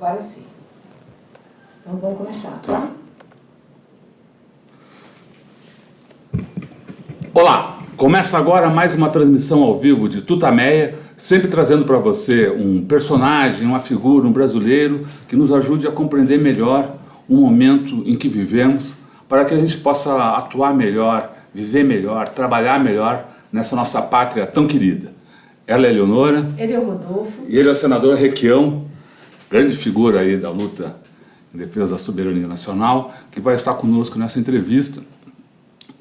Agora sim. Então vamos começar, tá? Olá, começa agora mais uma transmissão ao vivo de Tutameia, sempre trazendo para você um personagem, uma figura, um brasileiro que nos ajude a compreender melhor o momento em que vivemos, para que a gente possa atuar melhor, viver melhor, trabalhar melhor nessa nossa pátria tão querida. Ela é a Eleonora. Ele é o Rodolfo. E ele é o senador Requião, grande figura aí da luta em defesa da soberania nacional, que vai estar conosco nessa entrevista,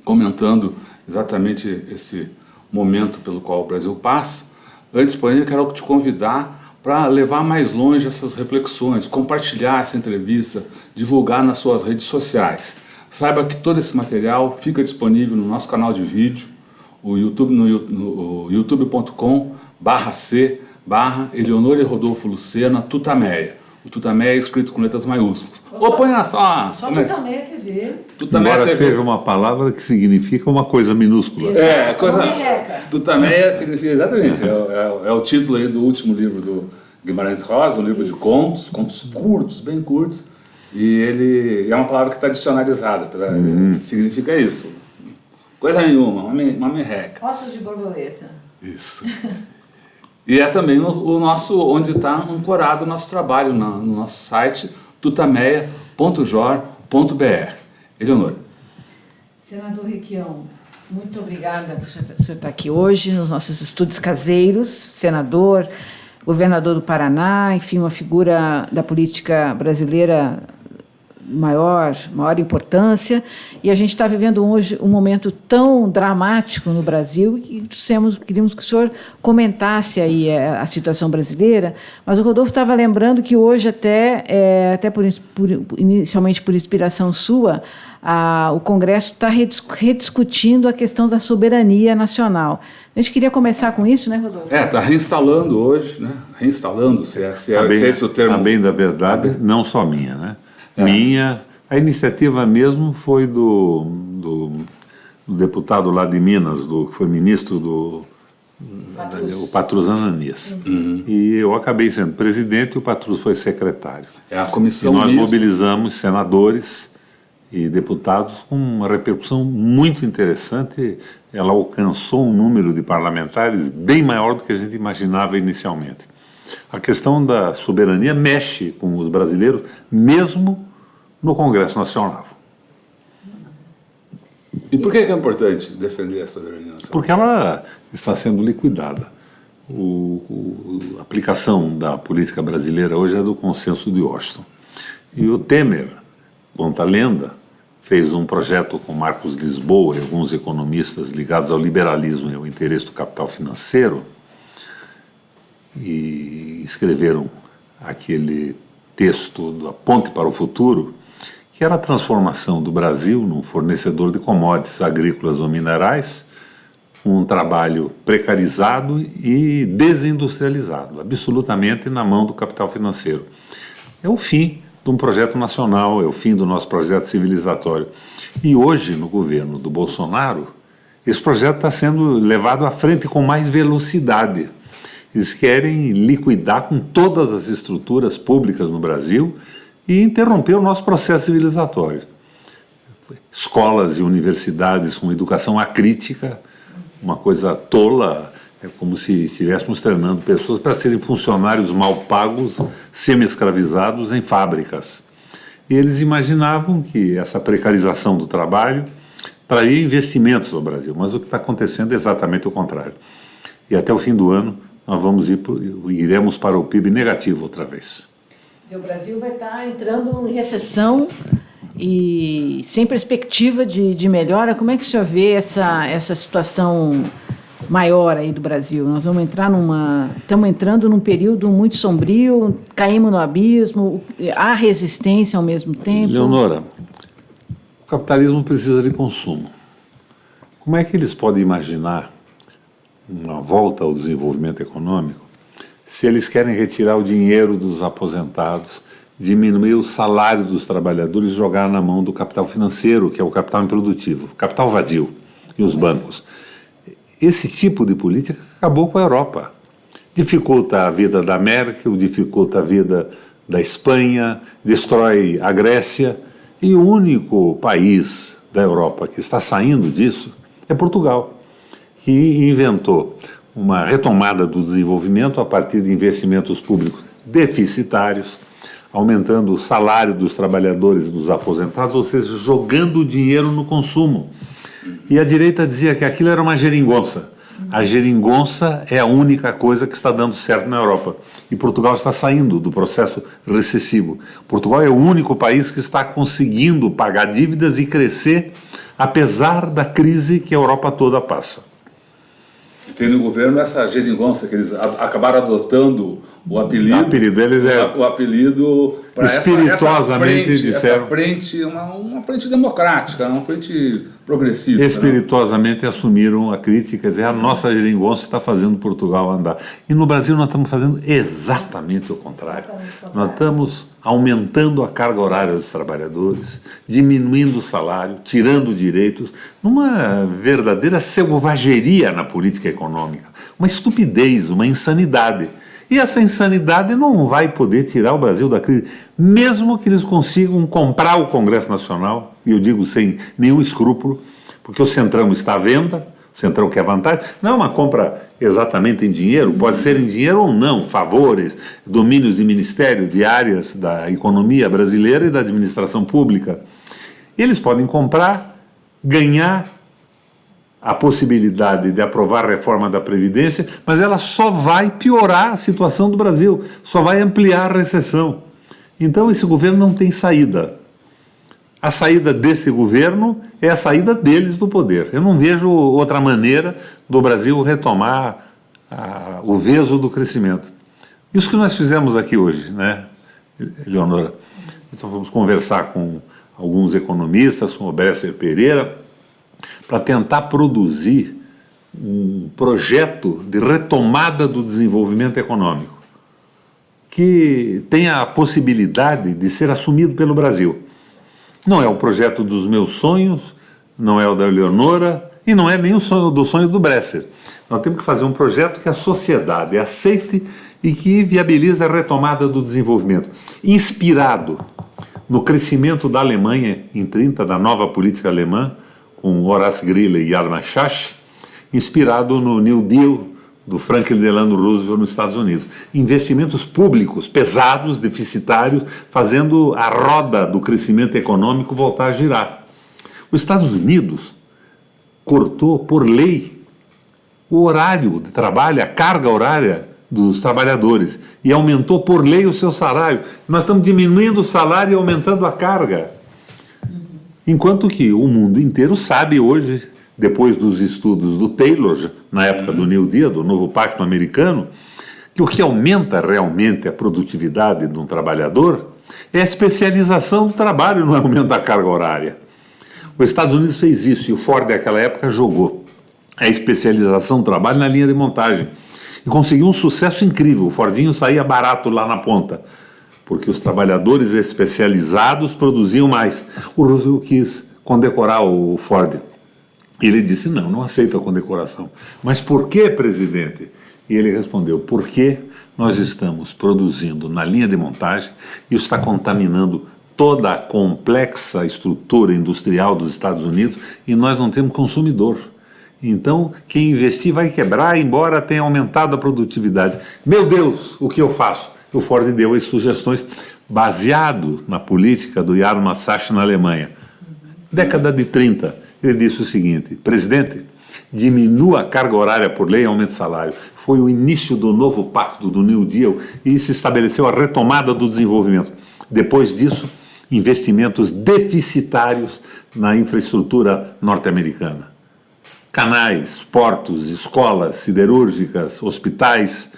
comentando exatamente esse momento pelo qual o Brasil passa. Antes, porém, eu quero te convidar para levar mais longe essas reflexões, compartilhar essa entrevista, divulgar nas suas redes sociais. Saiba que todo esse material fica disponível no nosso canal de vídeo, o YouTube, no youtube.com/c/Eleonora e Rodolfo Lucena Tutameia. O Tutameia é escrito com letras maiúsculas. Ou põe só Tutameia TV. Tutameia Embora TV. seja uma palavra que significa uma coisa minúscula. É, coisa. Merreca. Tutameia significa exatamente. É o título aí do último livro do Guimarães Rosa, um livro de contos curtos, bem curtos. E ele é uma palavra que está dicionarizada. Significa isso. Coisa nenhuma, uma merreca. Ossos de borboleta. Isso. E é também o nosso, onde está ancorado o nosso trabalho no nosso site tutameia.jor.br. Eleonora. Senador Requião, muito obrigada por o senhor estar aqui hoje nos nossos estúdios caseiros. Senador, governador do Paraná, enfim, uma figura da política brasileira maior importância, e a gente está vivendo hoje um momento tão dramático no Brasil e queríamos que o senhor comentasse aí a situação brasileira, mas o Rodolfo estava lembrando que hoje até inicialmente por inspiração sua, o Congresso está rediscutindo a questão da soberania nacional. A gente queria começar com isso, né, Rodolfo? Está reinstalando hoje, né? Reinstalando, se é esse o termo. A bem da verdade, não só minha, né? A iniciativa mesmo foi do deputado lá de Minas, que foi ministro o Patrus Ananias. E eu acabei sendo presidente e o Patrus foi secretário. É a comissão e nós mesmo. mobilizamos senadores e deputados com uma repercussão muito interessante. Ela alcançou um número de parlamentares bem maior do que a gente imaginava inicialmente. A questão da soberania mexe com os brasileiros, mesmo no Congresso Nacional. E por que é importante defender a soberania nacional? Porque ela está sendo liquidada. A aplicação da política brasileira hoje é do consenso de Washington. E o Temer, conta a lenda, fez um projeto com Marcos Lisboa e alguns economistas ligados ao liberalismo e ao interesse do capital financeiro, e escreveram aquele texto da Ponte para o Futuro, que era a transformação do Brasil num fornecedor de commodities agrícolas ou minerais, um trabalho precarizado e desindustrializado, absolutamente na mão do capital financeiro. É o fim de um projeto nacional, é o fim do nosso projeto civilizatório. E hoje, no governo do Bolsonaro, esse projeto está sendo levado à frente com mais velocidade. Eles querem liquidar com todas as estruturas públicas no Brasil e interromper o nosso processo civilizatório. Escolas e universidades com educação acrítica, uma coisa tola, é como se estivéssemos treinando pessoas para serem funcionários mal pagos, semi-escravizados em fábricas. E eles imaginavam que essa precarização do trabalho traria investimentos ao Brasil, mas o que está acontecendo é exatamente o contrário. E até o fim do ano, nós iremos para o PIB negativo outra vez. O Brasil vai estar entrando em recessão e sem perspectiva de melhora. Como é que o senhor vê essa situação maior aí do Brasil? Nós estamos entrando num período muito sombrio, caímos no abismo, há resistência ao mesmo tempo. Leonora, o capitalismo precisa de consumo. Como é que eles podem imaginar uma volta ao desenvolvimento econômico se eles querem retirar o dinheiro dos aposentados, diminuir o salário dos trabalhadores e jogar na mão do capital financeiro, que é o capital improdutivo, o capital vadio, e os bancos? Esse tipo de política acabou com a Europa. Dificulta a vida da Merkel, dificulta a vida da Espanha, destrói a Grécia, e o único país da Europa que está saindo disso é Portugal, que inventou uma retomada do desenvolvimento a partir de investimentos públicos deficitários, aumentando o salário dos trabalhadores e dos aposentados, ou seja, jogando o dinheiro no consumo. E a direita dizia que aquilo era uma geringonça. A geringonça é a única coisa que está dando certo na Europa. E Portugal está saindo do processo recessivo. Portugal é o único país que está conseguindo pagar dívidas e crescer, apesar da crise que a Europa toda passa. E tem no governo essa geringonça, que eles acabaram adotando o apelido. O apelido deles é... O apelido para espirituosamente disseram. Essa frente, uma frente democrática, uma frente progressista. Espirituosamente, né? Assumiram a crítica, dizer, a nossa geringonça está fazendo Portugal andar. E no Brasil nós estamos fazendo exatamente o contrário. Nós estamos aumentando a carga horária dos trabalhadores, diminuindo o salário, tirando direitos, numa verdadeira selvageria na política econômica, uma estupidez, uma insanidade. E essa insanidade não vai poder tirar o Brasil da crise, mesmo que eles consigam comprar o Congresso Nacional, e eu digo sem nenhum escrúpulo, porque o Centrão está à venda, o Centrão quer vantagem, não é uma compra exatamente em dinheiro, pode ser em dinheiro ou não, favores, domínios de ministério, de áreas da economia brasileira e da administração pública. Eles podem comprar, ganhar a possibilidade de aprovar a reforma da Previdência, mas ela só vai piorar a situação do Brasil, só vai ampliar a recessão. Então esse governo não tem saída. A saída desse governo é a saída deles do poder. Eu não vejo outra maneira do Brasil retomar o veso do crescimento. Isso que nós fizemos aqui hoje, né, Eleonora? Então vamos conversar com alguns economistas, com o Bresser Pereira, para tentar produzir um projeto de retomada do desenvolvimento econômico que tenha a possibilidade de ser assumido pelo Brasil. Não é o projeto dos meus sonhos, não é o da Eleonora e não é nem o sonho do Bresser. Nós temos que fazer um projeto que a sociedade aceite e que viabilize a retomada do desenvolvimento, inspirado no crescimento da Alemanha em 30, da nova política alemã, com Horace Greeley e Hjalmar Schacht, inspirado no New Deal do Franklin Delano Roosevelt nos Estados Unidos. Investimentos públicos pesados, deficitários, fazendo a roda do crescimento econômico voltar a girar. Os Estados Unidos cortou por lei o horário de trabalho, a carga horária dos trabalhadores e aumentou por lei o seu salário. Nós estamos diminuindo o salário e aumentando a carga. Enquanto que o mundo inteiro sabe hoje, depois dos estudos do Taylor, na época do New Deal, do novo pacto americano, que o que aumenta realmente a produtividade de um trabalhador é a especialização do trabalho, não é o aumento da carga horária. Os Estados Unidos fez isso e o Ford naquela época jogou a especialização do trabalho na linha de montagem e conseguiu um sucesso incrível. O Fordinho saía barato lá na ponta, porque os trabalhadores especializados produziam mais. O Roosevelt quis condecorar o Ford. Ele disse, não aceito a condecoração. Mas por que, presidente? E ele respondeu, porque nós estamos produzindo na linha de montagem e isso está contaminando toda a complexa estrutura industrial dos Estados Unidos e nós não temos consumidor. Então, quem investir vai quebrar, embora tenha aumentado a produtividade. Meu Deus, o que eu faço? O Ford deu as sugestões baseado na política do Hjalmar Schacht na Alemanha. Década de 30, ele disse o seguinte, presidente, diminua a carga horária por lei e aumente o salário. Foi o início do novo pacto do New Deal e se estabeleceu a retomada do desenvolvimento. Depois disso, investimentos deficitários na infraestrutura norte-americana. Canais, portos, escolas siderúrgicas, hospitais,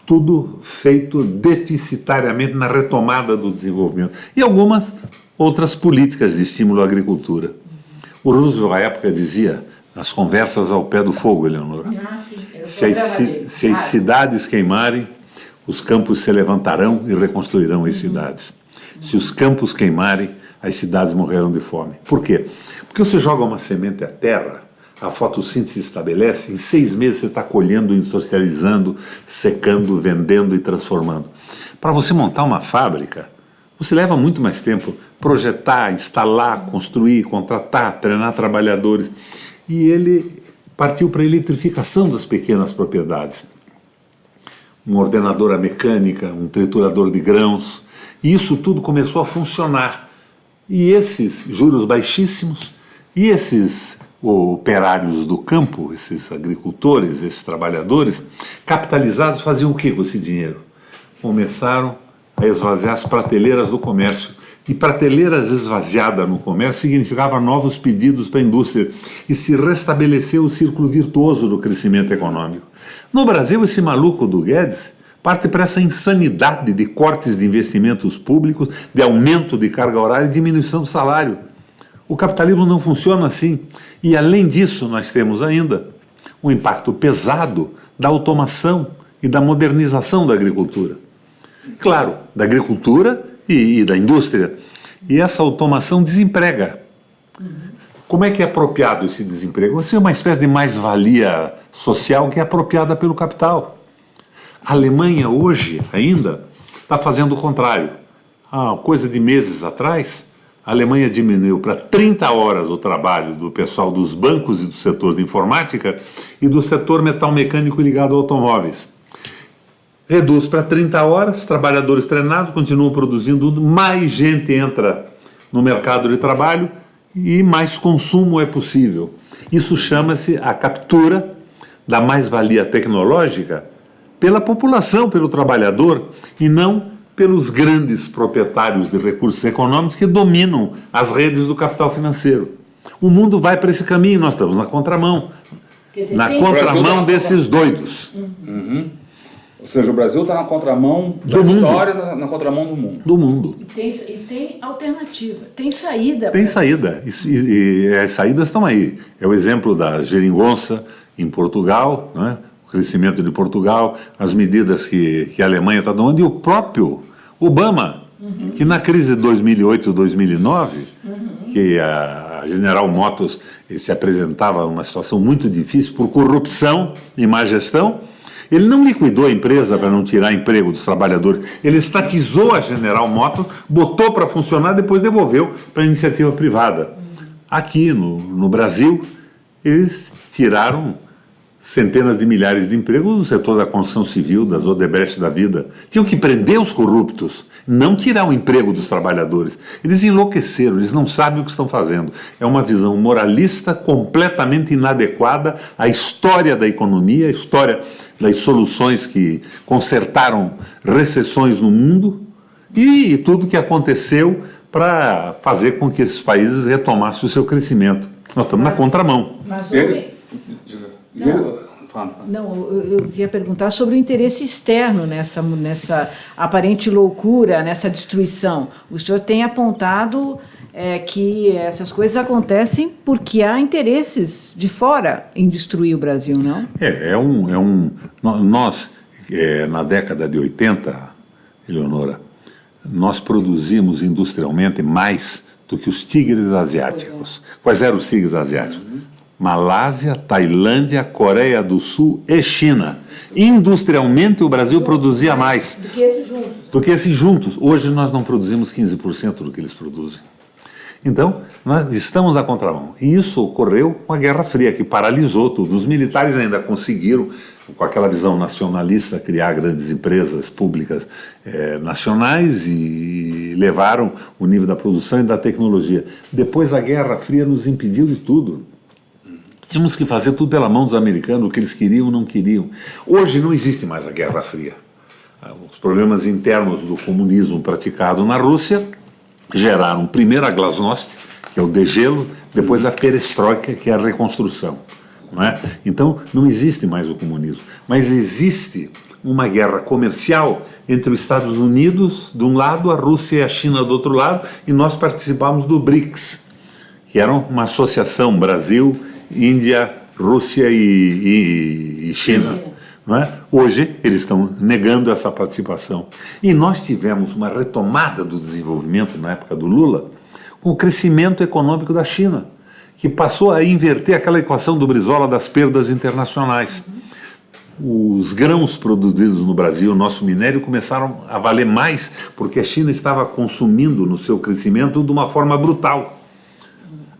tudo feito deficitariamente na retomada do desenvolvimento. E algumas outras políticas de estímulo à agricultura. O Roosevelt, à época, dizia, nas conversas ao pé do fogo, Eleonora, se as cidades queimarem, os campos se levantarão e reconstruirão as cidades. Se os campos queimarem, as cidades morrerão de fome. Por quê? Porque você joga uma semente à terra, a fotossíntese se estabelece, em 6 meses você está colhendo, industrializando, secando, vendendo e transformando. Para você montar uma fábrica, você leva muito mais tempo projetar, instalar, construir, contratar, treinar trabalhadores. E ele partiu para a eletrificação das pequenas propriedades. Um ordenador à mecânica, um triturador de grãos. E isso tudo começou a funcionar. E esses juros baixíssimos, e esses operários do campo, esses agricultores, esses trabalhadores, capitalizados, faziam o que com esse dinheiro? Começaram a esvaziar as prateleiras do comércio. E prateleiras esvaziadas no comércio significava novos pedidos para a indústria. E se restabeleceu o círculo virtuoso do crescimento econômico. No Brasil, esse maluco do Guedes parte para essa insanidade de cortes de investimentos públicos, de aumento de carga horária e diminuição do salário. O capitalismo não funciona assim. E, além disso, nós temos ainda um impacto pesado da automação e da modernização da agricultura. Claro, da agricultura e da indústria. E essa automação desemprega. Como é que é apropriado esse desemprego? Isso é uma espécie de mais-valia social que é apropriada pelo capital. A Alemanha hoje ainda está fazendo o contrário. Há coisa de meses atrás, a Alemanha diminuiu para 30 horas o trabalho do pessoal dos bancos e do setor de informática e do setor metal-mecânico ligado a automóveis. Reduz para 30 horas, trabalhadores treinados continuam produzindo, mais gente entra no mercado de trabalho e mais consumo é possível. Isso chama-se a captura da mais-valia tecnológica pela população, pelo trabalhador, e não pelos grandes proprietários de recursos econômicos que dominam as redes do capital financeiro. O mundo vai para esse caminho, nós estamos na contramão. Quer dizer, na contramão desses doidos. Ou seja, o Brasil está na contramão da história, na contramão do mundo. Do mundo. E tem alternativa, tem saída. Tem saída. E as saídas estão aí. É o exemplo da geringonça em Portugal, né? O crescimento de Portugal, as medidas que a Alemanha está tomando, e o próprio Obama, que na crise de 2008 e 2009, que a General Motors se apresentava numa situação muito difícil por corrupção e má gestão, ele não liquidou a empresa para não tirar emprego dos trabalhadores. Ele estatizou a General Motors, botou para funcionar, depois devolveu para a iniciativa privada. Aqui no Brasil, eles tiraram centenas de milhares de empregos no setor da construção civil, das Odebrecht da vida. Tinham que prender os corruptos, não tirar o emprego dos trabalhadores. Eles enlouqueceram, eles não sabem o que estão fazendo. É uma visão moralista completamente inadequada à história da economia, à história das soluções que consertaram recessões no mundo e tudo o que aconteceu para fazer com que esses países retomassem o seu crescimento. Nós estamos na contramão. Mas eu ia perguntar sobre o interesse externo nessa aparente loucura, nessa destruição. O senhor tem apontado que essas coisas acontecem porque há interesses de fora em destruir o Brasil, não? Nós, na década de 80, Eleonora, nós produzimos industrialmente mais do que os tigres asiáticos. Quais eram os tigres asiáticos? Malásia, Tailândia, Coreia do Sul e China. Industrialmente, o Brasil produzia mais. Do que esses juntos. Hoje nós não produzimos 15% do que eles produzem. Então, nós estamos na contramão. E isso ocorreu com a Guerra Fria, que paralisou tudo. Os militares ainda conseguiram, com aquela visão nacionalista, criar grandes empresas públicas nacionais e levaram o nível da produção e da tecnologia. Depois a Guerra Fria nos impediu de tudo. Tínhamos que fazer tudo pela mão dos americanos, o que eles queriam ou não queriam. Hoje não existe mais a Guerra Fria. Os problemas internos do comunismo praticado na Rússia geraram primeiro a glasnost, que é o degelo, depois a perestroika, que é a reconstrução. Não é? Então não existe mais o comunismo. Mas existe uma guerra comercial entre os Estados Unidos de um lado, a Rússia e a China do outro lado, e nós participamos do BRICS, que era uma associação Brasil, Índia, Rússia e China. Não é? Hoje eles estão negando essa participação. E nós tivemos uma retomada do desenvolvimento na época do Lula com o crescimento econômico da China, que passou a inverter aquela equação do Brizola das perdas internacionais. Os grãos produzidos no Brasil, nosso minério, começaram a valer mais porque a China estava consumindo no seu crescimento de uma forma brutal.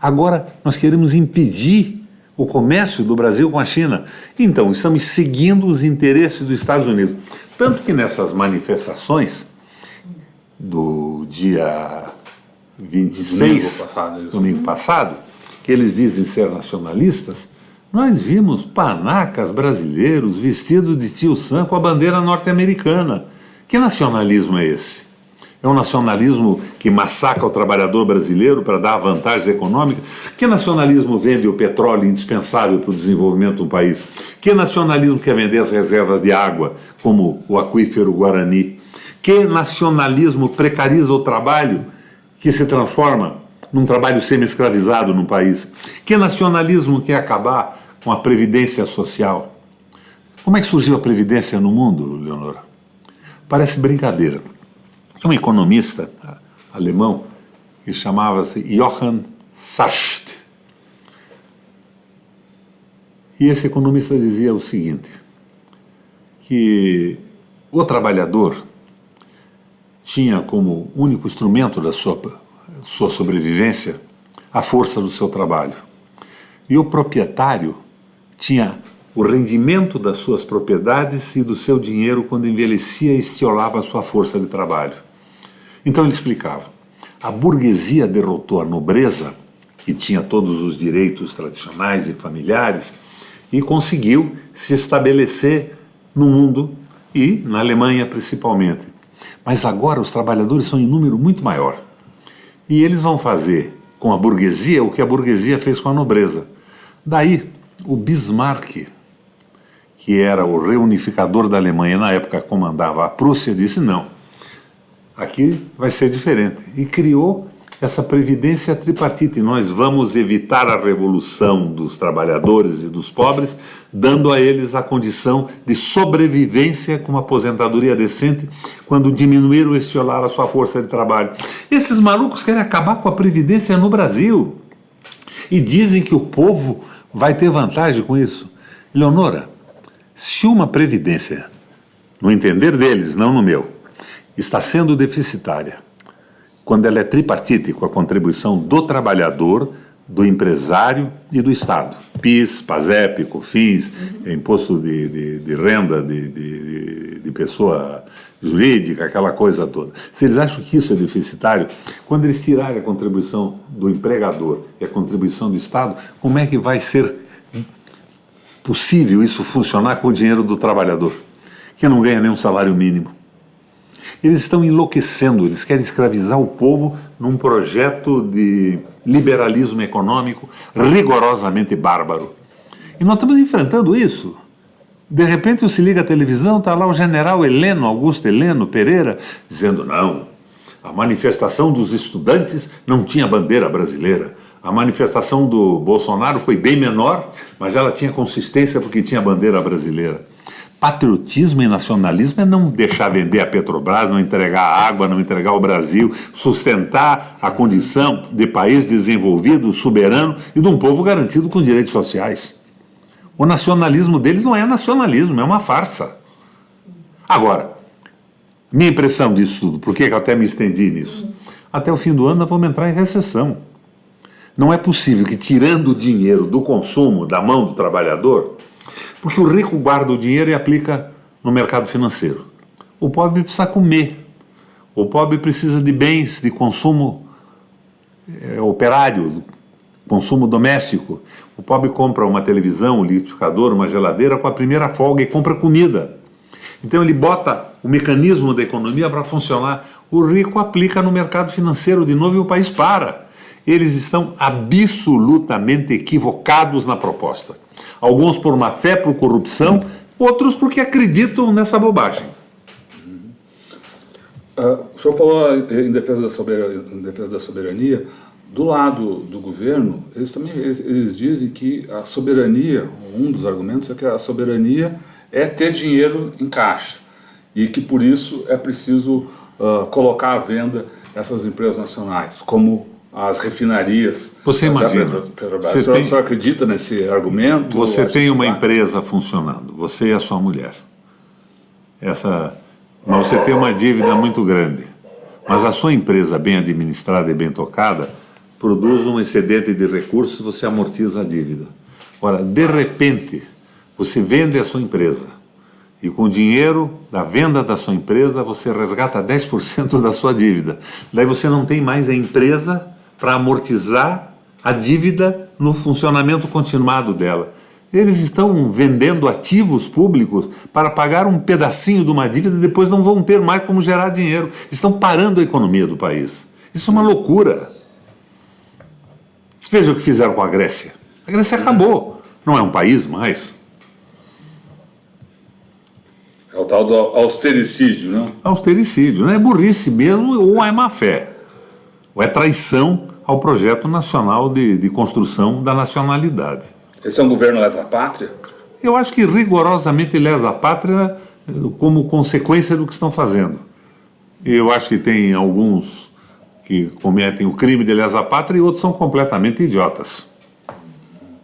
Agora nós queremos impedir o comércio do Brasil com a China. Então, estamos seguindo os interesses dos Estados Unidos. Tanto que nessas manifestações do dia 26, domingo passado, que eles dizem ser nacionalistas, nós vimos panacas brasileiros vestidos de tio Sam com a bandeira norte-americana. Que nacionalismo é esse? É um nacionalismo que massacra o trabalhador brasileiro para dar vantagens econômicas? Que nacionalismo vende o petróleo indispensável para o desenvolvimento do país? Que nacionalismo quer vender as reservas de água, como o aquífero Guarani? Que nacionalismo precariza o trabalho, que se transforma num trabalho semi-escravizado no país? Que nacionalismo quer acabar com a previdência social? Como é que surgiu a previdência no mundo, Leonora? Parece brincadeira. Um economista alemão que chamava-se Johann Sachs. E esse economista dizia o seguinte, que o trabalhador tinha como único instrumento da sua sobrevivência a força do seu trabalho. E o proprietário tinha o rendimento das suas propriedades e do seu dinheiro quando envelhecia e estiolava a sua força de trabalho. Então ele explicava, a burguesia derrotou a nobreza, que tinha todos os direitos tradicionais e familiares, e conseguiu se estabelecer no mundo e na Alemanha principalmente. Mas agora os trabalhadores são em número muito maior. E eles vão fazer com a burguesia o que a burguesia fez com a nobreza. Daí o Bismarck, que era o reunificador da Alemanha, na época comandava a Prússia, disse não, aqui vai ser diferente. E criou essa previdência tripartite. Nós vamos evitar a revolução dos trabalhadores e dos pobres, dando a eles a condição de sobrevivência com uma aposentadoria decente quando diminuir ou estiolar a sua força de trabalho. Esses malucos querem acabar com a previdência no Brasil e dizem que o povo vai ter vantagem com isso. Leonora, se uma previdência, no entender deles, não no meu, está sendo deficitária, quando ela é tripartite, com a contribuição do trabalhador, do empresário e do Estado. PIS, PASEP, COFINS, imposto de renda de pessoa jurídica, aquela coisa toda. Se eles acham que isso é deficitário, quando eles tirarem a contribuição do empregador e a contribuição do Estado, como é que vai ser possível isso funcionar com o dinheiro do trabalhador, que não ganha nem um salário mínimo? Eles estão enlouquecendo, eles querem escravizar o povo num projeto de liberalismo econômico rigorosamente bárbaro. E nós estamos enfrentando isso. De repente se liga a televisão, está lá o general Heleno, Augusto Heleno Pereira, dizendo não, a manifestação dos estudantes não tinha bandeira brasileira. A manifestação do Bolsonaro foi bem menor, mas ela tinha consistência porque tinha bandeira brasileira. Patriotismo e nacionalismo é não deixar vender a Petrobras, não entregar a água, não entregar o Brasil, sustentar a condição de país desenvolvido, soberano e de um povo garantido com direitos sociais. O nacionalismo deles não é nacionalismo, é uma farsa. Agora, minha impressão disso tudo, por que eu até me estendi nisso? Até o fim do ano nós vamos entrar em recessão. Não é possível que, tirando o dinheiro do consumo da mão do trabalhador, porque o rico guarda o dinheiro e aplica no mercado financeiro. O pobre precisa comer. O pobre precisa de bens de consumo operário, consumo doméstico. O pobre compra uma televisão, um liquidificador, uma geladeira com a primeira folga e compra comida. Então ele bota o mecanismo da economia para funcionar. O rico aplica no mercado financeiro de novo e o país para. Eles estão absolutamente equivocados na proposta. Alguns por má fé, por corrupção, outros porque acreditam nessa bobagem. O senhor falou em defesa da soberania. Do lado do governo, eles dizem que a soberania, um dos argumentos é que a soberania é ter dinheiro em caixa e que por isso é preciso colocar à venda essas empresas nacionais, como as refinarias. Você imagina, Petrobras. O senhor acredita nesse argumento? Você tem uma empresa funcionando, você e a sua mulher. Mas você tem uma dívida muito grande. Mas a sua empresa, bem administrada e bem tocada, produz um excedente de recursos e você amortiza a dívida. Ora, de repente, você vende a sua empresa e com o dinheiro da venda da sua empresa você resgata 10% da sua dívida. Daí você não tem mais a empresa para amortizar a dívida no funcionamento continuado dela. Eles estão vendendo ativos públicos para pagar um pedacinho de uma dívida e depois não vão ter mais como gerar dinheiro. Estão parando a economia do país. Isso é uma loucura. Veja o que fizeram com a Grécia. A Grécia acabou. Não é um país mais. É o tal do austericídio, não? Austericídio, não é burrice mesmo ou é má fé. Ou é traição ao projeto nacional de construção da nacionalidade. Esse é um governo lesa-pátria? Eu acho que rigorosamente lesa-pátria como consequência do que estão fazendo. Eu acho que tem alguns que cometem o crime de lesa-pátria e outros são completamente idiotas.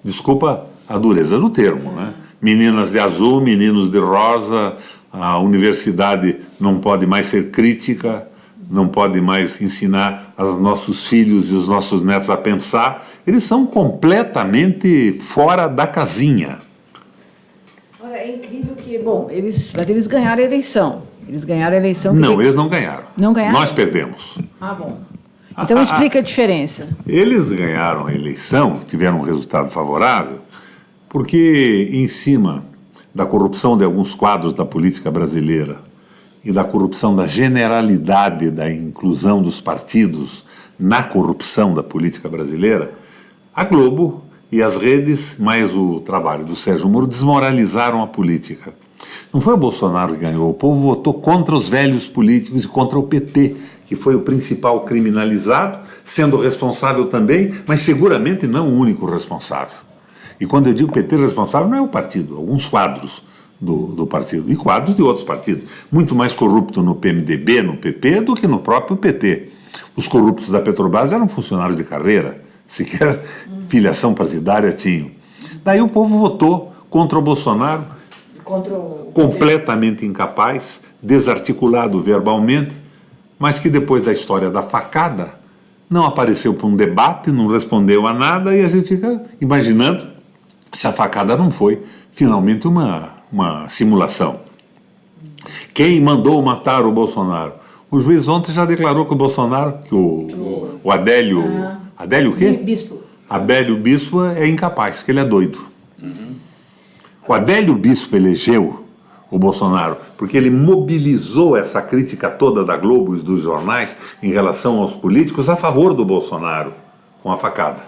Desculpa a dureza do termo, né? Meninas de azul, meninos de rosa, a universidade não pode mais ser crítica, não pode mais ensinar aos nossos filhos e os nossos netos a pensar. Eles são completamente fora da casinha. Olha, é incrível que, mas eles ganharam a eleição. Eles ganharam a eleição. Não, eles não ganharam. Não ganharam? Nós perdemos. Ah, bom. Então explica a diferença. Eles ganharam a eleição, tiveram um resultado favorável, porque em cima da corrupção de alguns quadros da política brasileira e da corrupção da generalidade da inclusão dos partidos na corrupção da política brasileira, a Globo e as redes, mais o trabalho do Sérgio Moro, desmoralizaram a política. Não foi o Bolsonaro que ganhou, o povo votou contra os velhos políticos e contra o PT, que foi o principal criminalizado, sendo responsável também, mas seguramente não o único responsável. E quando eu digo PT responsável, não é o partido, alguns quadros do partido, e quadros de outros partidos. Muito mais corrupto no PMDB, no PP, do que no próprio PT. Os corruptos da Petrobras eram funcionários de carreira, sequer filiação partidária tinham. Daí o povo votou contra o Bolsonaro, completamente incapaz, desarticulado verbalmente, mas que depois da história da facada não apareceu para um debate, não respondeu a nada, e a gente fica imaginando se a facada não foi finalmente uma simulação. Quem mandou matar o Bolsonaro? O juiz ontem já declarou que o Bolsonaro, que o Adélio... Adélio o quê? Bispo. Adélio Bispo é incapaz, que ele é doido. O Adélio Bispo elegeu o Bolsonaro porque ele mobilizou essa crítica toda da Globo e dos jornais em relação aos políticos a favor do Bolsonaro, com a facada.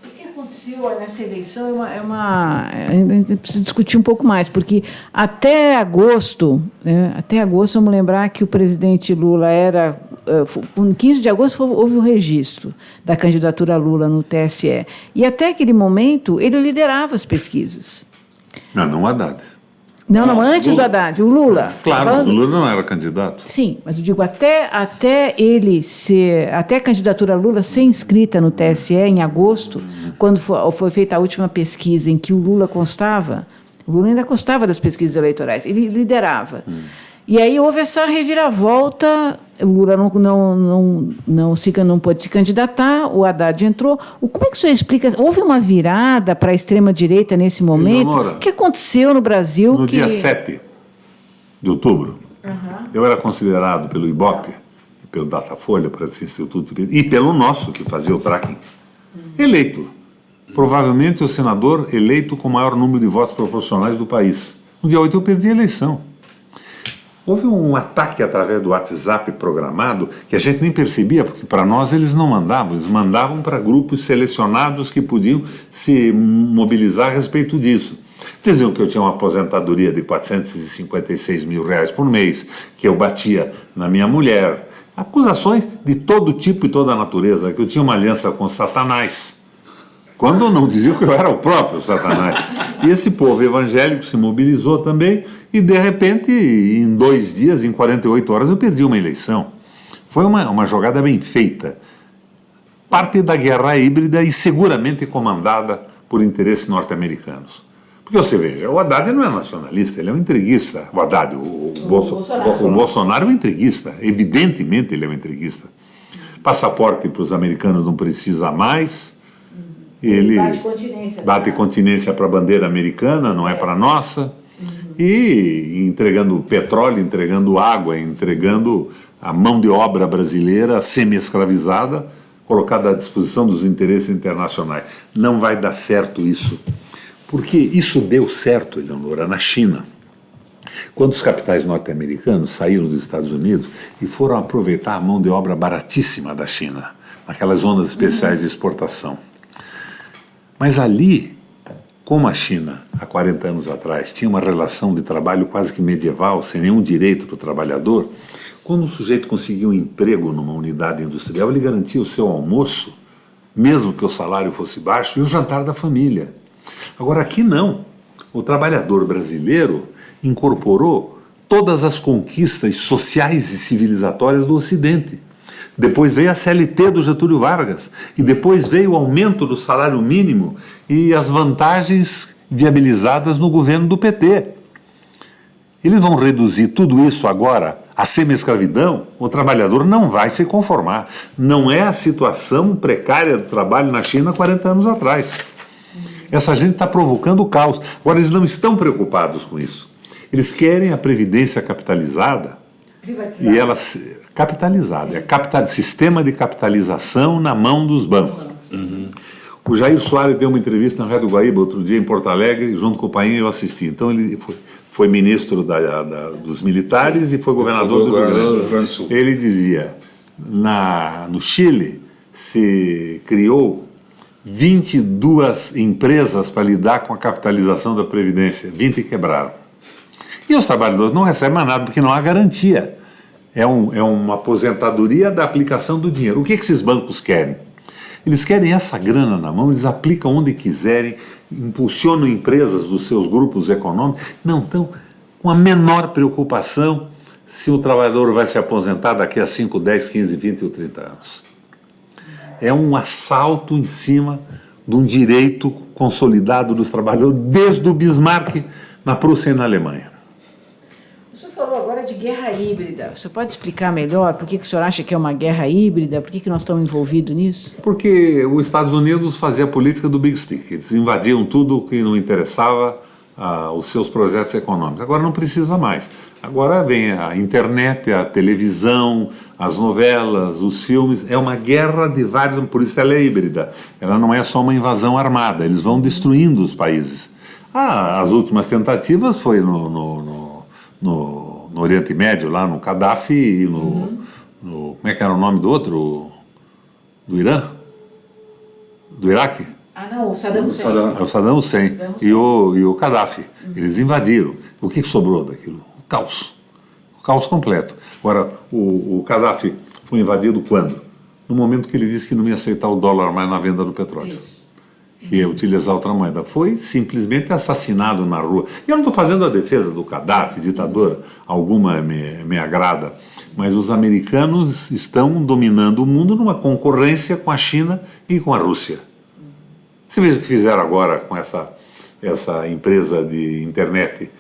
O que aconteceu nessa eleição ainda precisa discutir um pouco mais, porque até agosto, vamos lembrar que o presidente Lula era... No 15 de agosto houve o registro da candidatura Lula no TSE. E até aquele momento ele liderava as pesquisas. Não o Haddad. Não, antes Lula. Do Haddad, o Lula. Claro, o Lula não era candidato. Sim, mas eu digo, até a candidatura Lula ser inscrita no TSE em agosto, quando foi feita a última pesquisa em que o Lula ainda constava das pesquisas eleitorais, ele liderava. E aí houve essa reviravolta, o Lula não pôde se candidatar, o Haddad entrou. Como é que o senhor explica? Houve uma virada para a extrema-direita nesse momento? Leonora, o que aconteceu no Brasil? No dia 7 de outubro, eu era considerado pelo Ibope, pelo Datafolha, para esse instituto, e pelo nosso, que fazia o tracking, eleito. Provavelmente o senador eleito com o maior número de votos proporcionais do país. No dia 8 eu perdi a eleição. Houve um ataque através do WhatsApp programado que a gente nem percebia, porque para nós eles não mandavam, eles mandavam para grupos selecionados que podiam se mobilizar a respeito disso. Diziam que eu tinha uma aposentadoria de R$456 mil por mês, que eu batia na minha mulher. Acusações de todo tipo e toda natureza, que eu tinha uma aliança com Satanás, quando não diziam que eu era o próprio Satanás. E esse povo evangélico se mobilizou também e, de repente, em 2 dias, em 48 horas, eu perdi uma eleição. Foi uma jogada bem feita. parte da guerra híbrida e seguramente comandada por interesses norte-americanos. Porque você veja, o Haddad não é nacionalista, ele é um entreguista. O Haddad, o Bolsonaro é um entreguista, evidentemente ele é um entreguista. Passaporte para os americanos não precisa mais, ele bate continência para a bandeira americana, não é para a nossa, e entregando petróleo, entregando água, entregando a mão de obra brasileira semi-escravizada, colocada à disposição dos interesses internacionais. Não vai dar certo isso. Porque isso deu certo, Eleonora, na China. Quando os capitais norte-americanos saíram dos Estados Unidos e foram aproveitar a mão de obra baratíssima da China, naquelas zonas especiais de exportação. Mas ali, como a China, há 40 anos atrás, tinha uma relação de trabalho quase que medieval, sem nenhum direito para o trabalhador, quando o sujeito conseguia um emprego numa unidade industrial, ele garantia o seu almoço, mesmo que o salário fosse baixo, e o jantar da família. Agora, aqui não. O trabalhador brasileiro incorporou todas as conquistas sociais e civilizatórias do Ocidente. Depois veio a CLT do Getúlio Vargas, e depois veio o aumento do salário mínimo e as vantagens viabilizadas no governo do PT. Eles vão reduzir tudo isso agora à semi-escravidão? O trabalhador não vai se conformar. Não é a situação precária do trabalho na China 40 anos atrás. Essa gente está provocando caos. Agora, eles não estão preocupados com isso. Eles querem a previdência capitalizada. E ela capitalizada. É sistema de capitalização na mão dos bancos. O Jair Soares deu uma entrevista na Rádio Guaíba outro dia em Porto Alegre, junto com o Painho, eu assisti. Então ele foi ministro dos militares e foi governador do Rio Grande do Sul. Ele dizia, no Chile se criou 22 empresas para lidar com a capitalização da Previdência, 20 quebraram. E os trabalhadores não recebem mais nada porque não há garantia. É uma aposentadoria da aplicação do dinheiro. O que esses bancos querem? Eles querem essa grana na mão, eles aplicam onde quiserem, impulsionam empresas dos seus grupos econômicos, não estão com a menor preocupação se o trabalhador vai se aposentar daqui a 5, 10, 15, 20 ou 30 anos. É um assalto em cima de um direito consolidado dos trabalhadores desde o Bismarck na Prússia e na Alemanha. O senhor falou agora de guerra híbrida. O senhor pode explicar melhor por que o senhor acha que é uma guerra híbrida? Por que nós estamos envolvidos nisso? Porque os Estados Unidos faziam a política do Big Stick. Eles invadiam tudo que não interessava os seus projetos econômicos. Agora não precisa mais. Agora vem a internet, a televisão, as novelas, os filmes. É uma guerra de vários... Por isso ela é híbrida. Ela não é só uma invasão armada. Eles vão destruindo os países. As últimas tentativas foi no Oriente Médio, lá no Gaddafi e como é que era o nome do outro? Do Irã? Do Iraque? Não, o Saddam Hussein. O Saddam Hussein e o Gaddafi. Eles invadiram. O que sobrou daquilo? O caos. O caos completo. Agora, o Gaddafi foi invadido quando? No momento que ele disse que não ia aceitar o dólar mais na venda do petróleo. Isso. Que ia utilizar outra moeda. Foi simplesmente assassinado na rua. E eu não estou fazendo a defesa do Gaddafi, ditador alguma me agrada, mas os americanos estão dominando o mundo numa concorrência com a China e com a Rússia. Você vê o que fizeram agora com essa empresa de internet,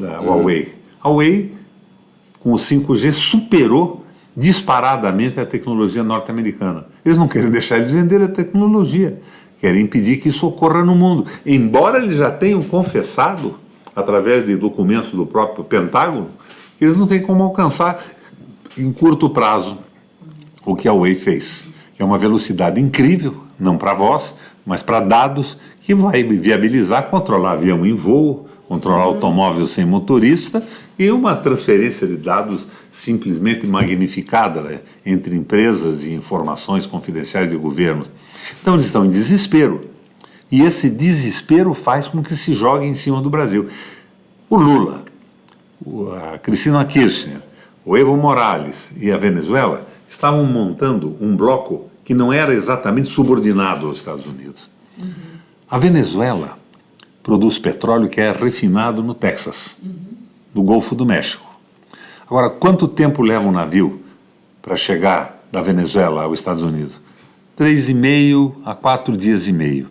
da Huawei. A Huawei, com o 5G, superou disparadamente a tecnologia norte-americana. Eles não querem deixar eles venderem a tecnologia. Querem impedir que isso ocorra no mundo. Embora eles já tenham confessado, através de documentos do próprio Pentágono, que eles não têm como alcançar em curto prazo o que a Huawei fez, que é uma velocidade incrível, não para voz, mas para dados, que vai viabilizar controlar avião em voo, controlar automóvel sem motorista e uma transferência de dados simplesmente magnificada, né, entre empresas e informações confidenciais de governo. Então eles estão em desespero. E esse desespero faz com que se jogue em cima do Brasil. O Lula, a Cristina Kirchner, o Evo Morales e a Venezuela estavam montando um bloco que não era exatamente subordinado aos Estados Unidos. A Venezuela produz petróleo que é refinado no Texas, no Golfo do México. Agora, quanto tempo leva um navio para chegar da Venezuela aos Estados Unidos? 3,5 a 4 dias e meio.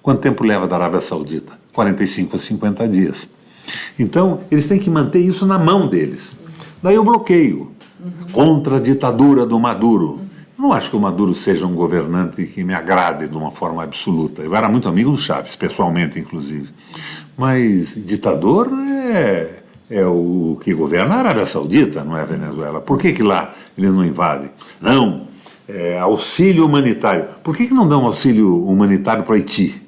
Quanto tempo leva da Arábia Saudita? 45 a 50 dias. Então, eles têm que manter isso na mão deles. Daí o bloqueio contra a ditadura do Maduro. Eu não acho que o Maduro seja um governante que me agrade de uma forma absoluta. Eu era muito amigo do Chávez, pessoalmente, inclusive. Mas ditador é o que governa a Arábia Saudita, não é a Venezuela. Por que lá eles não invadem? Não, auxílio humanitário. Por que não dão auxílio humanitário para o Haiti?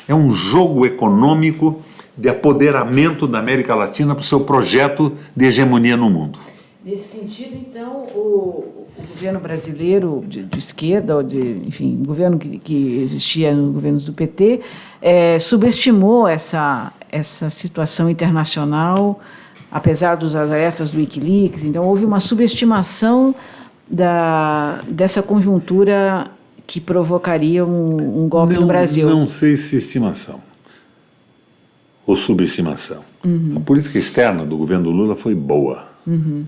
É um jogo econômico de apoderamento da América Latina para o seu projeto de hegemonia no mundo. Nesse sentido, então, o governo brasileiro de esquerda, ou enfim, o governo que existia nos governos do PT, subestimou essa situação internacional, apesar dos alertas do Wikileaks. Então, houve uma subestimação dessa conjuntura que provocaria um golpe no Brasil. Não sei se estimação ou subestimação. A política externa do governo Lula foi boa,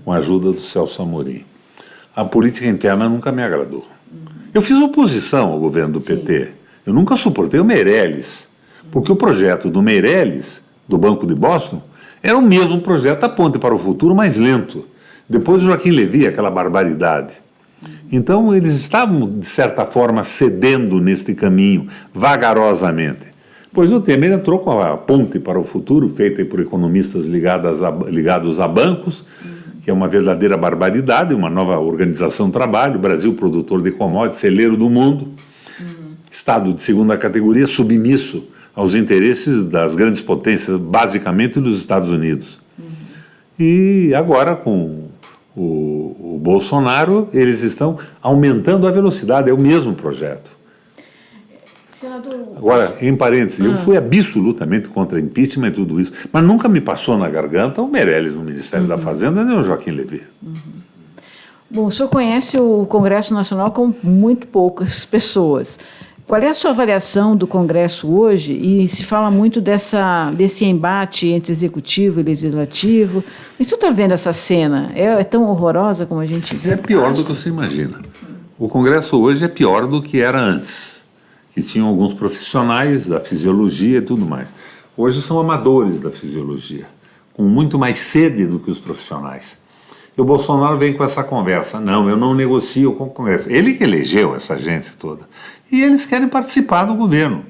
com a ajuda do Celso Amorim. A política interna nunca me agradou. Eu fiz oposição ao governo do PT. Eu nunca suportei o Meirelles, porque o projeto do Meirelles, do Banco de Boston, era o mesmo projeto, a ponte para o futuro, mais lento. Depois o Joaquim Levy, aquela barbaridade. Então eles estavam, de certa forma, cedendo neste caminho, vagarosamente. Pois o Temer entrou com a ponte para o futuro, feita por economistas ligados a bancos, que é uma verdadeira barbaridade, uma nova organização de trabalho, Brasil produtor de commodities, celeiro do mundo, Estado de segunda categoria, submisso aos interesses das grandes potências, basicamente dos Estados Unidos. E agora, com o Bolsonaro, eles estão aumentando a velocidade, é o mesmo projeto. Senador... Agora, em parênteses, eu fui absolutamente contra impeachment e tudo isso, mas nunca me passou na garganta o Meirelles no Ministério da Fazenda, nem o Joaquim Levy. Bom, o senhor conhece o Congresso Nacional com muito poucas pessoas. Qual é a sua avaliação do Congresso hoje? E se fala muito desse embate entre executivo e legislativo. Mas você está vendo essa cena? É tão horrorosa como a gente vê? É pior do que você imagina. O Congresso hoje é pior do que era antes, que tinham alguns profissionais da fisiologia e tudo mais. Hoje são amadores da fisiologia, com muito mais sede do que os profissionais. E o Bolsonaro vem com essa conversa. Não, eu não negocio com o Congresso. Ele que elegeu essa gente toda. E eles querem participar do governo.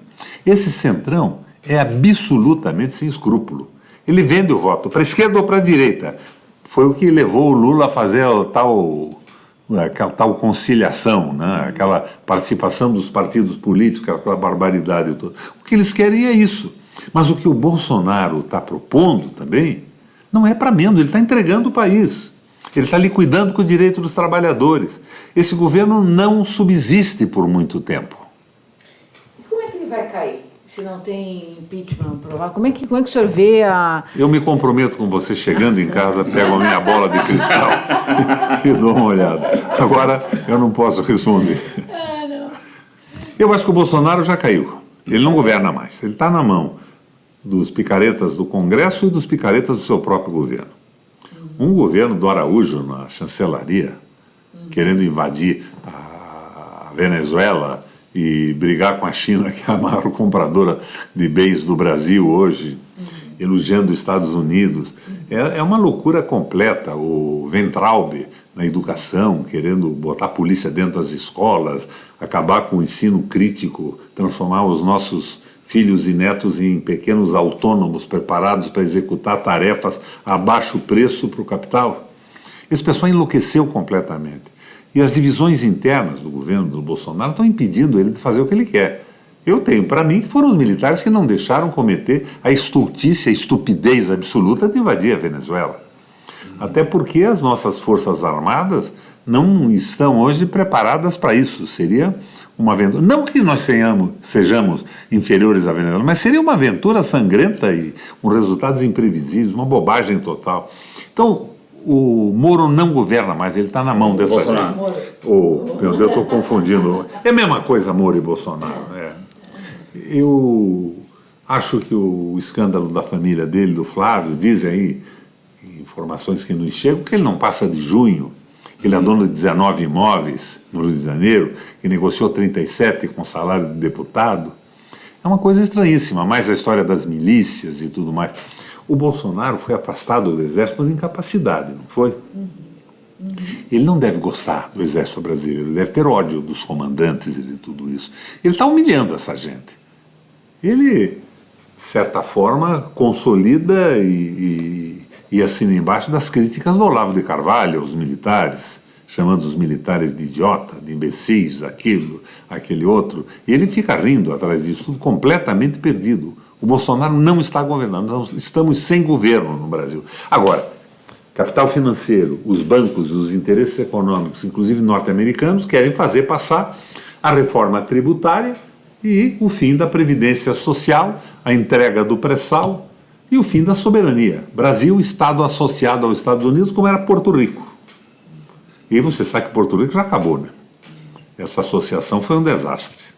Esse centrão é absolutamente sem escrúpulo. Ele vende o voto para a esquerda ou para a direita. Foi o que levou o Lula a fazer aquela tal conciliação, né? Aquela participação dos partidos políticos, aquela barbaridade toda. O que eles querem é isso. Mas o que o Bolsonaro está propondo também não é para menos, ele está entregando o país. Ele está liquidando com o direito dos trabalhadores. Esse governo não subsiste por muito tempo. E como é que ele vai cair, se não tem impeachment aprovado? Como é que o senhor vê a... Eu me comprometo com você, chegando em casa, pego a minha bola de cristal e dou uma olhada. Agora, eu não posso responder. Eu acho que o Bolsonaro já caiu. Ele não governa mais. Ele está na mão dos picaretas do Congresso e dos picaretas do seu próprio governo. Um governo do Araújo na chancelaria, querendo invadir a Venezuela e brigar com a China, que é a maior compradora de bens do Brasil hoje, elogiando os Estados Unidos. É uma loucura completa. O Weintraub na educação, querendo botar a polícia dentro das escolas, acabar com o ensino crítico, transformar os nossos filhos e netos em pequenos autônomos preparados para executar tarefas a baixo preço para o capital. Esse pessoal enlouqueceu completamente. E as divisões internas do governo do Bolsonaro estão impedindo ele de fazer o que ele quer. Eu tenho para mim que foram os militares que não deixaram cometer a estultícia, a estupidez absoluta de invadir a Venezuela. Até porque as nossas forças armadas não estão hoje preparadas para isso. Seria uma aventura, não que nós sejamos inferiores à Venezuela, mas seria uma aventura sangrenta e com resultados imprevisíveis, uma bobagem total. Então, o Moro não governa mais, ele está na mão dessa gente. Meu Deus, eu estou confundindo. É a mesma coisa, Moro e Bolsonaro. Eu acho que o escândalo da família dele, do Flávio, dizem aí, informações que nos chegam, que ele não passa de junho. que ele é dono de 19 imóveis no Rio de Janeiro, que negociou 37 com salário de deputado. É uma coisa estranhíssima, mais a história das milícias e tudo mais. O Bolsonaro foi afastado do Exército por incapacidade, não foi? Ele não deve gostar do Exército brasileiro, ele deve ter ódio dos comandantes e de tudo isso. Ele está humilhando essa gente. Ele, de certa forma, consolida e assina embaixo das críticas do Olavo de Carvalho aos militares, chamando os militares de idiota, de imbecis, aquele outro. E ele fica rindo atrás disso, tudo completamente perdido. O Bolsonaro não está governando, nós estamos sem governo no Brasil. Agora, capital financeiro, os bancos, os interesses econômicos, inclusive norte-americanos, querem fazer passar a reforma tributária e o fim da previdência social, a entrega do pré-sal e o fim da soberania. Brasil, Estado associado aos Estados Unidos, como era Porto Rico. E você sabe que Porto Rico já acabou, né? Essa associação foi um desastre.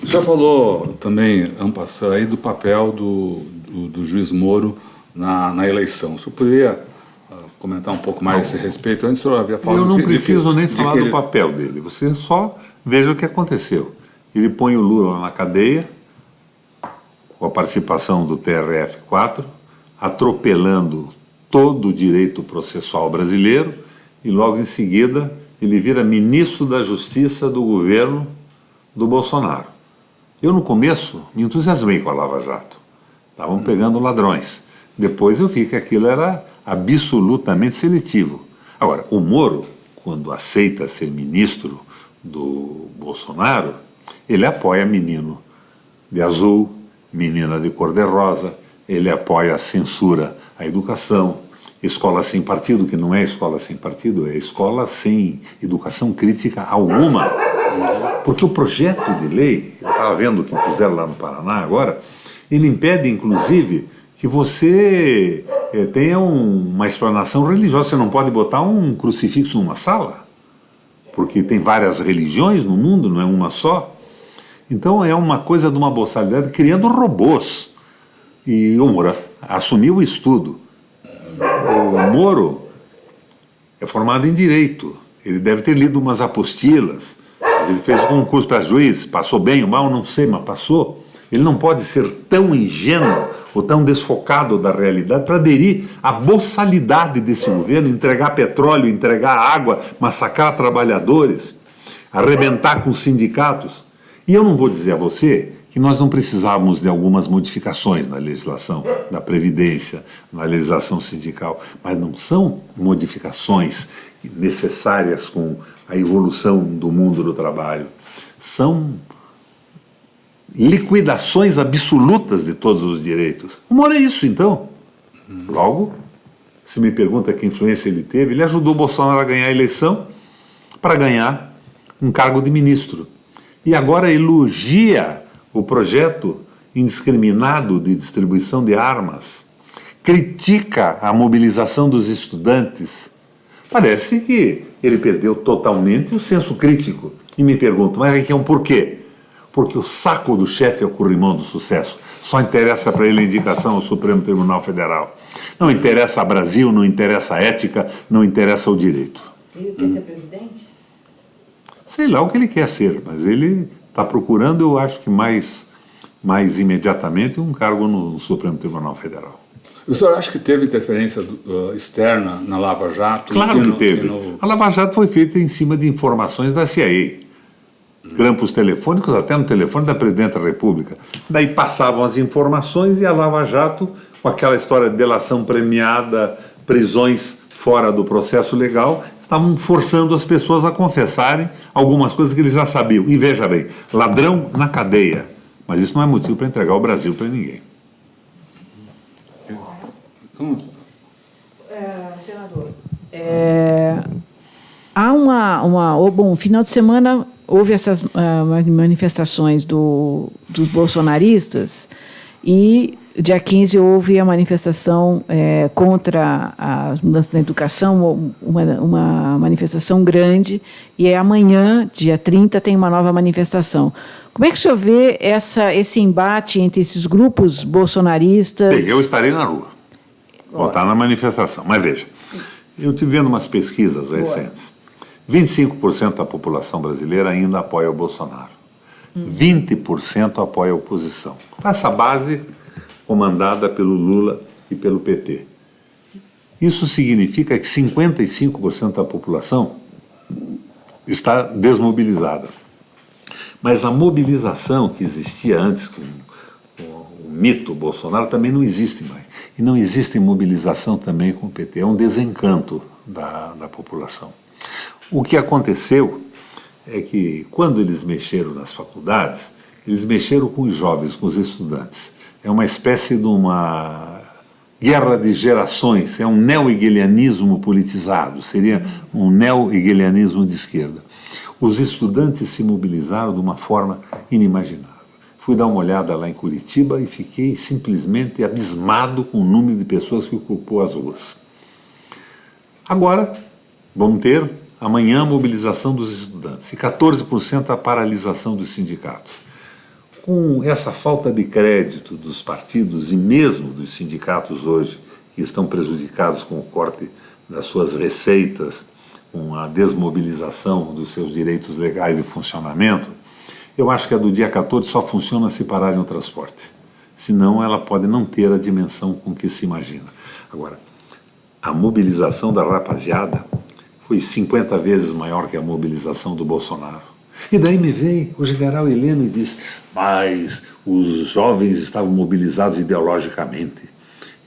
O senhor falou também, en passant, aí do papel do juiz Moro na eleição. O senhor poderia comentar um pouco mais a esse respeito? Antes o senhor havia falado... Eu não preciso nem falar do papel dele. Você só veja o que aconteceu. Ele põe o Lula na cadeia, com a participação do TRF4, atropelando todo o direito processual brasileiro, e logo em seguida ele vira ministro da Justiça do governo do Bolsonaro. Eu, no começo, me entusiasmei com a Lava Jato. Estavam pegando ladrões. Depois eu vi que aquilo era absolutamente seletivo. Agora, o Moro, quando aceita ser ministro do Bolsonaro, ele apoia menino de azul, menina de cor-de-rosa, ele apoia a censura à educação, escola sem partido, que não é escola sem partido, é escola sem educação crítica alguma. Porque o projeto de lei, eu estava vendo o que puseram lá no Paraná agora, ele impede, inclusive, que você tenha uma explanação religiosa. Você não pode botar um crucifixo numa sala, porque tem várias religiões no mundo, não é uma só. Então é uma coisa de uma boçalidade, criando robôs. E o Moro assumiu o estudo. O Moro é formado em Direito, ele deve ter lido umas apostilas, ele fez um concurso para juiz, passou bem ou mal, não sei, mas passou. Ele não pode ser tão ingênuo ou tão desfocado da realidade para aderir à boçalidade desse governo, entregar petróleo, entregar água, massacrar trabalhadores, arrebentar com os sindicatos. E eu não vou dizer a você que nós não precisávamos de algumas modificações na legislação da Previdência, na legislação sindical, mas não são modificações necessárias com a evolução do mundo do trabalho. São liquidações absolutas de todos os direitos. O Moro é isso, então. Logo, se me pergunta que influência ele teve, ele ajudou o Bolsonaro a ganhar a eleição para ganhar um cargo de ministro. E agora elogia o projeto indiscriminado de distribuição de armas, critica a mobilização dos estudantes. Parece que ele perdeu totalmente o senso crítico. E me pergunto, mas aqui é um porquê? Porque o saco do chefe é o corrimão do sucesso. Só interessa para ele a indicação ao Supremo Tribunal Federal. Não interessa a Brasil, não interessa a ética, não interessa o direito. Ele quer ser presidente? Sei lá o que ele quer ser, mas ele está procurando, eu acho que mais imediatamente, um cargo no Supremo Tribunal Federal. O senhor acha que teve interferência externa na Lava Jato? Claro que teve. A Lava Jato foi feita em cima de informações da CIA. Grampos telefônicos, até no telefone da Presidenta da República. Daí passavam as informações e a Lava Jato, com aquela história de delação premiada, prisões fora do processo legal, estavam forçando as pessoas a confessarem algumas coisas que eles já sabiam. E veja bem, ladrão na cadeia. Mas isso não é motivo para entregar o Brasil para ninguém. Senador, há bom, final de semana houve essas manifestações dos bolsonaristas e dia 15 houve a manifestação contra as mudanças na educação, uma manifestação grande, e amanhã, dia 30, tem uma nova manifestação. Como é que o senhor vê esse embate entre esses grupos bolsonaristas? Bem, eu estarei na rua, vou estar na manifestação, mas veja, Eu estive vendo umas pesquisas recentes. 25% da população brasileira ainda apoia o Bolsonaro. 20% apoia a oposição. Essa base comandada pelo Lula e pelo PT. Isso significa que 55% da população está desmobilizada. Mas a mobilização que existia antes com o mito Bolsonaro também não existe mais. E não existe mobilização também com o PT. É um desencanto da população. O que aconteceu é que, quando eles mexeram nas faculdades, eles mexeram com os jovens, com os estudantes. É uma espécie de uma guerra de gerações, é um neo-hegelianismo politizado, seria um neo-hegelianismo de esquerda. Os estudantes se mobilizaram de uma forma inimaginável. Fui dar uma olhada lá em Curitiba e fiquei simplesmente abismado com o número de pessoas que ocupou as ruas. Agora, vamos ter amanhã a mobilização dos estudantes e 14% a paralisação dos sindicatos. Com essa falta de crédito dos partidos e mesmo dos sindicatos hoje, que estão prejudicados com o corte das suas receitas, com a desmobilização dos seus direitos legais de funcionamento, eu acho que a do dia 14 só funciona se pararem o transporte. Senão ela pode não ter a dimensão com que se imagina. Agora, a mobilização da rapaziada foi 50 vezes maior que a mobilização do Bolsonaro. E daí me veio o general Heleno e diz: mas os jovens estavam mobilizados ideologicamente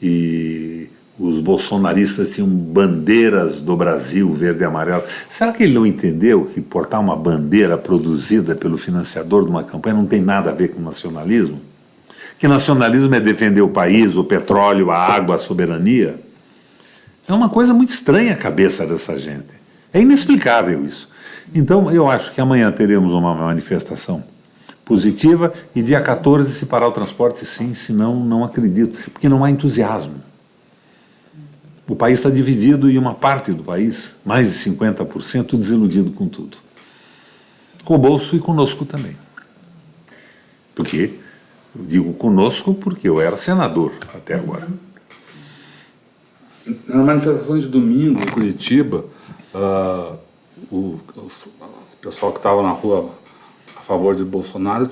e os bolsonaristas tinham bandeiras do Brasil, verde e amarelo. Será que ele não entendeu que portar uma bandeira produzida pelo financiador de uma campanha não tem nada a ver com nacionalismo? Que nacionalismo é defender o país, o petróleo, a água, a soberania? É uma coisa muito estranha a cabeça dessa gente. É inexplicável isso. Então, eu acho que amanhã teremos uma manifestação positiva e dia 14, se parar o transporte, sim, senão não acredito, porque não há entusiasmo. O país está dividido e uma parte do país, mais de 50%, desiludido com tudo. Com o bolso e conosco também. Porque, eu digo conosco porque eu era senador até agora. Na manifestação de domingo em Curitiba, o pessoal que estava na rua a favor de Bolsonaro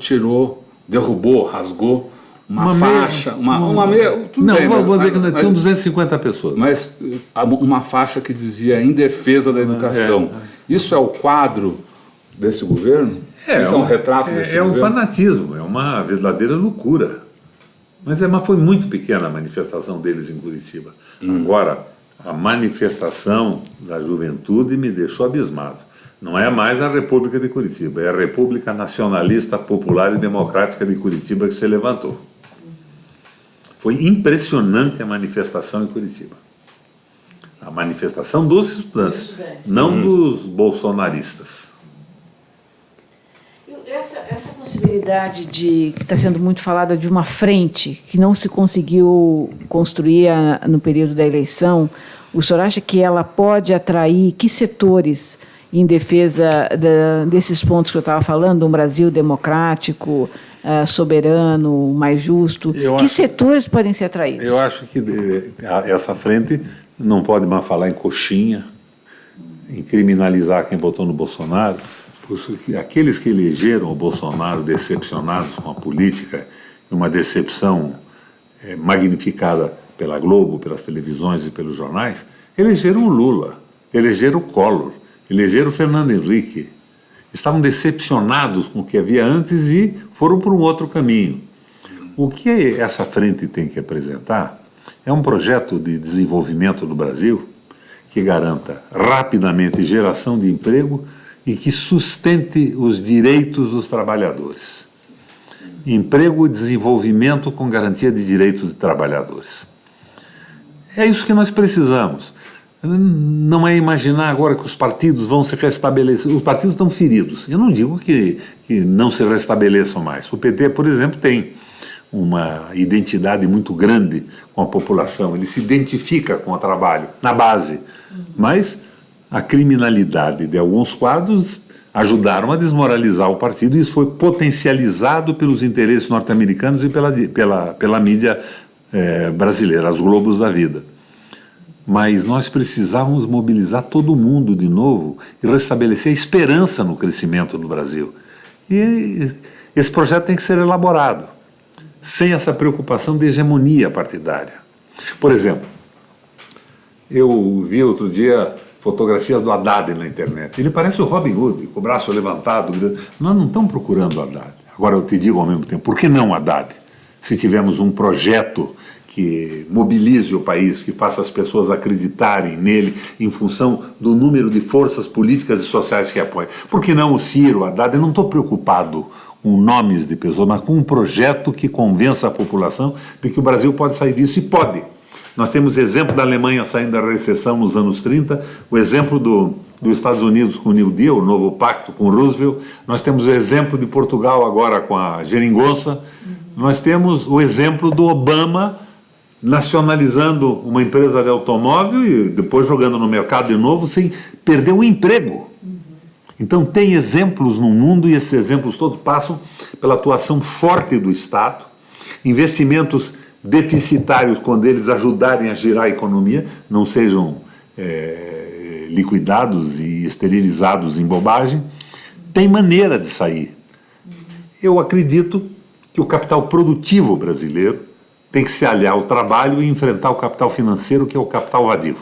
derrubou, rasgou uma faixa, uma meia... Não, vou dizer que tinham 250 pessoas. Mas uma faixa que dizia em defesa da educação. Isso é o quadro desse governo? Isso é um retrato desse governo? É um fanatismo, é uma verdadeira loucura. Mas foi muito pequena a manifestação deles em Curitiba. Agora, a manifestação da juventude me deixou abismado. Não é mais a República de Curitiba, é a República Nacionalista, Popular e Democrática de Curitiba que se levantou. Foi impressionante a manifestação em Curitiba. A manifestação dos estudantes, não dos bolsonaristas. Essa possibilidade que está sendo muito falada de uma frente que não se conseguiu construir no período da eleição, o senhor acha que ela pode atrair que setores em defesa desses pontos que eu estava falando, um Brasil democrático, soberano, mais justo? Que setores podem ser atraídos? Eu acho que essa frente não pode mais falar em coxinha, em criminalizar quem votou no Bolsonaro. Aqueles que elegeram o Bolsonaro decepcionados com a política, uma decepção magnificada pela Globo, pelas televisões e pelos jornais, elegeram o Lula, elegeram o Collor, elegeram o Fernando Henrique. Estavam decepcionados com o que havia antes e foram por um outro caminho. O que essa frente tem que apresentar é um projeto de desenvolvimento no Brasil que garanta rapidamente geração de emprego e que sustente os direitos dos trabalhadores. Emprego e desenvolvimento com garantia de direitos de trabalhadores. É isso que nós precisamos. Não é imaginar agora que os partidos vão se restabelecer. Os partidos estão feridos. Eu não digo que não se restabeleçam mais. O PT, por exemplo, tem uma identidade muito grande com a população. Ele se identifica com o trabalho, na base. Mas a criminalidade de alguns quadros ajudaram a desmoralizar o partido e isso foi potencializado pelos interesses norte-americanos e pela mídia brasileira, as Globos da vida. mas nós precisávamos mobilizar todo mundo de novo e restabelecer a esperança no crescimento do Brasil. E esse projeto tem que ser elaborado, sem essa preocupação de hegemonia partidária. Por exemplo, eu vi outro dia fotografias do Haddad na internet. Ele parece o Robin Hood, com o braço levantado. Nós não estamos procurando o Haddad. Agora eu te digo ao mesmo tempo, por que não Haddad? Se tivermos um projeto que mobilize o país, que faça as pessoas acreditarem nele em função do número de forças políticas e sociais que apoiam. Por que não o Ciro, o Haddad? Eu não estou preocupado com nomes de pessoas, mas com um projeto que convença a população de que o Brasil pode sair disso, e pode. Nós temos o exemplo da Alemanha saindo da recessão nos anos 30, o exemplo dos Estados Unidos com o New Deal, o novo pacto com Roosevelt, nós temos o exemplo de Portugal agora com a geringonça, nós temos o exemplo do Obama nacionalizando uma empresa de automóvel e depois jogando no mercado de novo sem perder o emprego. Então tem exemplos no mundo, e esses exemplos todos passam pela atuação forte do Estado, investimentos deficitários, quando eles ajudarem a girar a economia, não sejam liquidados e esterilizados em bobagem. Tem maneira de sair. Eu acredito que o capital produtivo brasileiro tem que se aliar ao trabalho e enfrentar o capital financeiro, que é o capital vadio.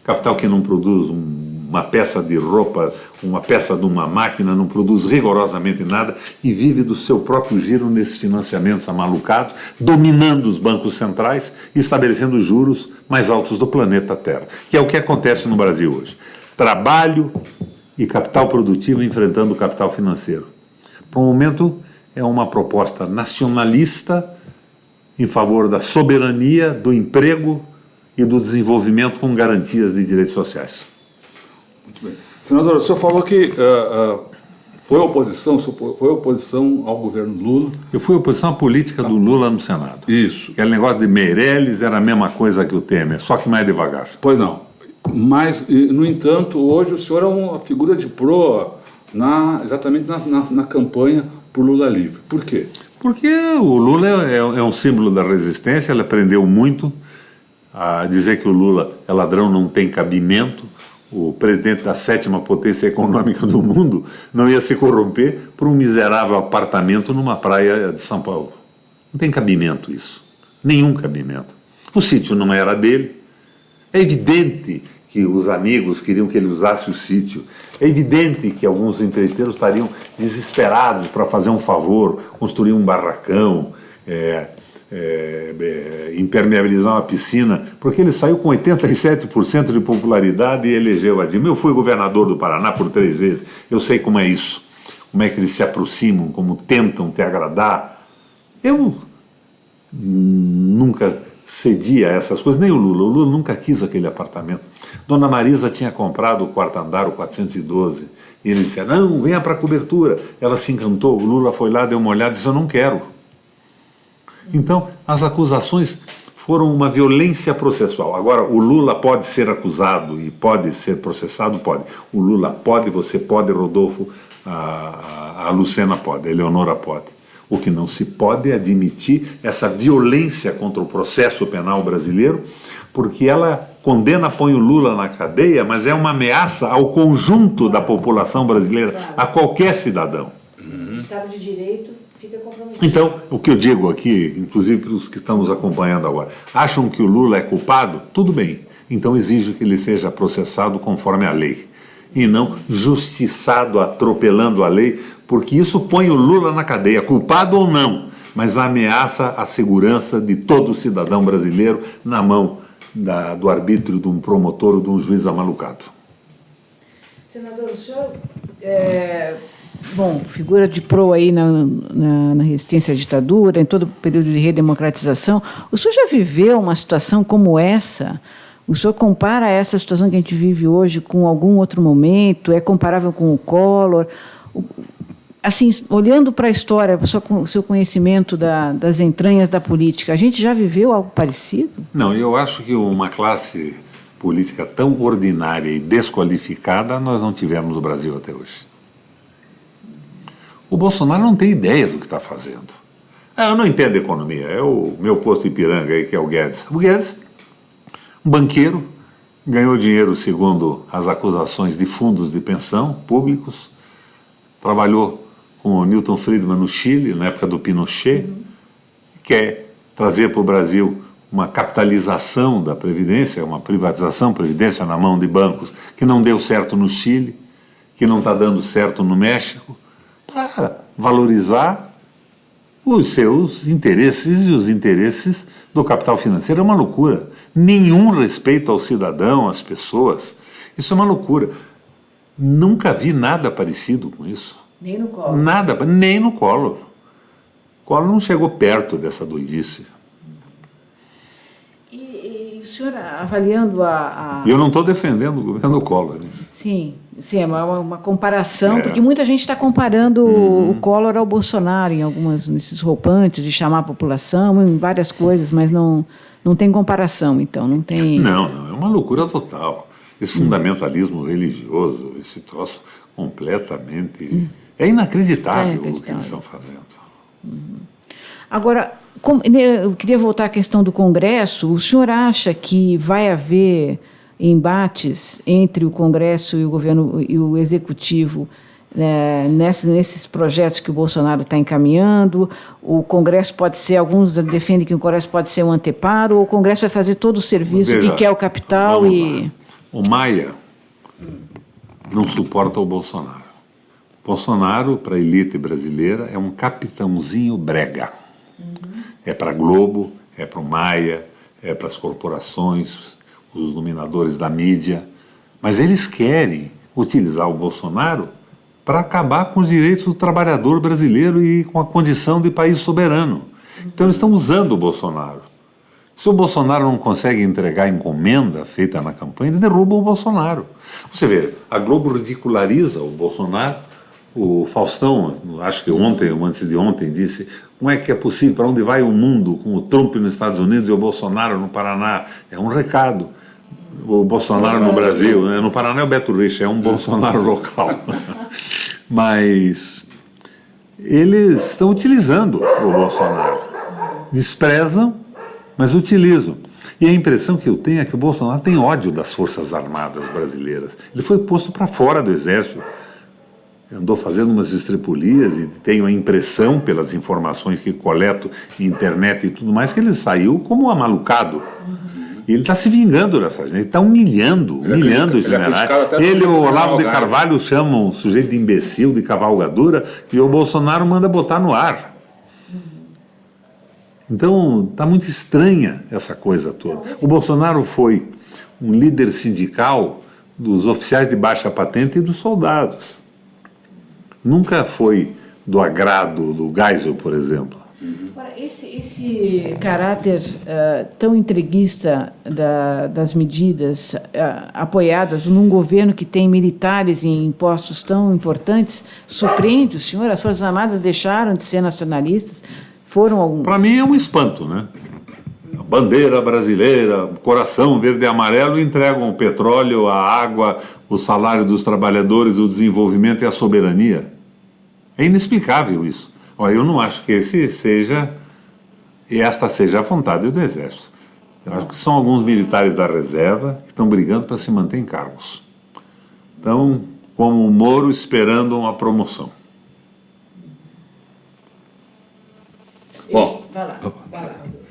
O capital que não produz uma peça de roupa, uma peça de uma máquina, não produz rigorosamente nada e vive do seu próprio giro nesses financiamentos amalucados, dominando os bancos centrais e estabelecendo os juros mais altos do planeta Terra, que é o que acontece no Brasil hoje. Trabalho e capital produtivo enfrentando o capital financeiro. Para o momento, é uma proposta nacionalista em favor da soberania, do emprego e do desenvolvimento com garantias de direitos sociais. Muito bem. Senador, o senhor falou que foi oposição ao governo Lula. Eu fui oposição à política do Lula no Senado. Isso. Aquele negócio de Meirelles era a mesma coisa que o Temer, só que mais devagar. Pois não. Mas, no entanto, hoje o senhor é uma figura de proa exatamente na campanha por Lula livre. Por quê? Porque o Lula é um símbolo da resistência, ele aprendeu muito a dizer que o Lula é ladrão, não tem cabimento. O presidente da 7ª potência econômica do mundo não ia se corromper por um miserável apartamento numa praia de São Paulo. Não tem cabimento isso. Nenhum cabimento. O sítio não era dele. É evidente que os amigos queriam que ele usasse o sítio. É evidente que alguns empreiteiros estariam desesperados para fazer um favor, construir um barracão, impermeabilizar uma piscina, porque ele saiu com 87% de popularidade e elegeu a Dilma. Eu fui governador do Paraná por 3 vezes, eu sei como é isso, como é que eles se aproximam, como tentam te agradar. Eu nunca cedi a essas coisas, nem o Lula nunca quis aquele apartamento. Dona Marisa tinha comprado o 4º andar, o 412, e ele disse, não, venha para a cobertura. Ela se encantou, o Lula foi lá, deu uma olhada e disse, eu não quero. Então, as acusações foram uma violência processual. Agora, o Lula pode ser acusado e pode ser processado? Pode. O Lula pode, você pode, Rodolfo, a Lucena pode, a Eleonora pode. O que não se pode é admitir essa violência contra o processo penal brasileiro, porque ela condena, põe o Lula na cadeia, mas é uma ameaça ao conjunto da população brasileira, a qualquer cidadão. O Estado de Direito fica comprometido. Então, o que eu digo aqui, inclusive para os que estão nos acompanhando agora, acham que o Lula é culpado? Tudo bem. Então exijo que ele seja processado conforme a lei. E não justiçado atropelando a lei, porque isso põe o Lula na cadeia, culpado ou não, mas ameaça a segurança de todo cidadão brasileiro na mão do arbítrio de um promotor ou de um juiz amalucado. Senador, o senhor figura de proa aí na resistência à ditadura, em todo o período de redemocratização. O senhor já viveu uma situação como essa? O senhor compara essa situação que a gente vive hoje com algum outro momento? É comparável com o Collor? Assim, olhando para a história, o seu conhecimento das entranhas da política, a gente já viveu algo parecido? Não, eu acho que uma classe política tão ordinária e desqualificada nós não tivemos no Brasil até hoje. O Bolsonaro não tem ideia do que está fazendo. Eu não entendo economia, é o meu posto Ipiranga aí, que é o Guedes. O Guedes, um banqueiro, ganhou dinheiro segundo as acusações de fundos de pensão públicos, trabalhou com o Milton Friedman no Chile, na época do Pinochet, quer trazer para o Brasil uma capitalização da Previdência, uma privatização, Previdência na mão de bancos, que não deu certo no Chile, que não está dando certo no México, para valorizar os seus interesses e os interesses do capital financeiro. É uma loucura. Nenhum respeito ao cidadão, às pessoas. Isso é uma loucura. Nunca vi nada parecido com isso. Nem no Collor. Nada, nem no Collor. Collor não chegou perto dessa doidice. E o senhor, avaliando E eu não estou defendendo o governo Collor. Né? Sim, é uma comparação, porque muita gente está comparando o Collor ao Bolsonaro nesses roupantes de chamar a população, em várias coisas, mas não tem comparação, então, não tem... Não, é uma loucura total. Esse fundamentalismo religioso, esse troço completamente... É inacreditável o que eles estão fazendo. Agora, eu queria voltar à questão do Congresso. O senhor acha que vai haver embates entre o Congresso e o governo e o Executivo nesses projetos que o Bolsonaro está encaminhando? O Congresso pode ser, alguns defendem que o Congresso pode ser um anteparo, ou o Congresso vai fazer todo o serviço que quer o capital e... O Maia não suporta o Bolsonaro. Bolsonaro, para a elite brasileira, é um capitãozinho brega. É para a Globo, é para o Maia, é para as corporações, os dominadores da mídia. Mas eles querem utilizar o Bolsonaro para acabar com os direitos do trabalhador brasileiro e com a condição de país soberano. Então eles estão usando o Bolsonaro. Se o Bolsonaro não consegue entregar a encomenda feita na campanha, eles derrubam o Bolsonaro. Você vê, a Globo ridiculariza o Bolsonaro. O Faustão, acho que ontem ou antes de ontem, disse: como é que é possível, para onde vai o mundo com o Trump nos Estados Unidos e o Bolsonaro no Paraná? É um recado. O Bolsonaro no Brasil, né? No Paraná é o Beto Richa, é um Bolsonaro local. Mas eles estão utilizando o Bolsonaro. Desprezam, mas utilizam. E a impressão que eu tenho é que o Bolsonaro tem ódio das Forças Armadas brasileiras. Ele foi posto para fora do Exército. Andou fazendo umas estripulias e tenho a impressão, pelas informações que coleto na internet e tudo mais, que ele saiu como amalucado. E ele está se vingando dessa gente, ele está humilhando os generais. Ele, o Olavo de Carvalho, chamam o sujeito de imbecil, de cavalgadura, e o Bolsonaro manda botar no ar. Então, está muito estranha essa coisa toda. O Bolsonaro foi um líder sindical dos oficiais de baixa patente e dos soldados. Nunca foi do agrado do Geisel, por exemplo. Agora, esse caráter tão entreguista das medidas apoiadas num governo que tem militares em postos tão importantes, surpreende o senhor? As Forças Armadas deixaram de ser nacionalistas? Para mim é um espanto, né? A bandeira brasileira, coração verde e amarelo, entregam o petróleo, a água, o salário dos trabalhadores, o desenvolvimento e a soberania. É inexplicável isso. Olha, eu não acho que esta seja a vontade do Exército. Eu acho que são alguns militares da reserva que estão brigando para se manter em cargos. Então, como o Moro esperando uma promoção. Bom, vai lá.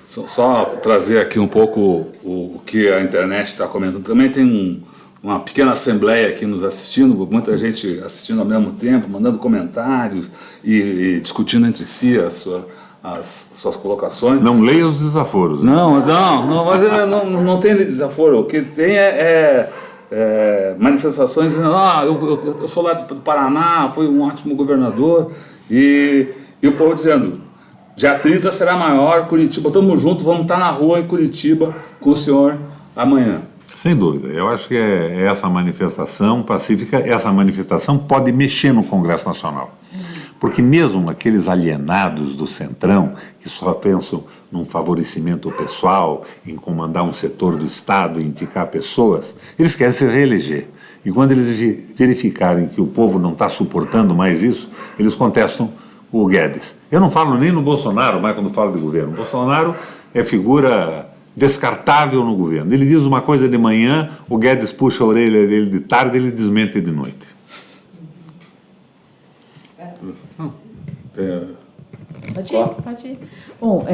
Só trazer aqui um pouco o que a internet está comentando. Também tem uma pequena assembleia aqui nos assistindo, muita gente assistindo ao mesmo tempo, mandando comentários e discutindo entre si as suas colocações. Não leia os desaforos. Né? Não tem desaforo. O que tem é manifestações dizendo: eu sou lá do Paraná, foi um ótimo governador, e o povo dizendo: dia 30 será maior, Curitiba, estamos juntos, vamos estar na rua em Curitiba com o senhor amanhã. Sem dúvida, eu acho que é essa manifestação pacífica, essa manifestação pode mexer no Congresso Nacional. Porque mesmo aqueles alienados do Centrão, que só pensam num favorecimento pessoal, em comandar um setor do Estado, em indicar pessoas, eles querem se reeleger. E quando eles verificarem que o povo não está suportando mais isso, eles contestam o Guedes. Eu não falo nem no Bolsonaro, mais quando falo de governo. O Bolsonaro é figura descartável no governo. Ele diz uma coisa de manhã, o Guedes puxa a orelha dele de tarde, ele desmente de noite. Pode ir. Bom,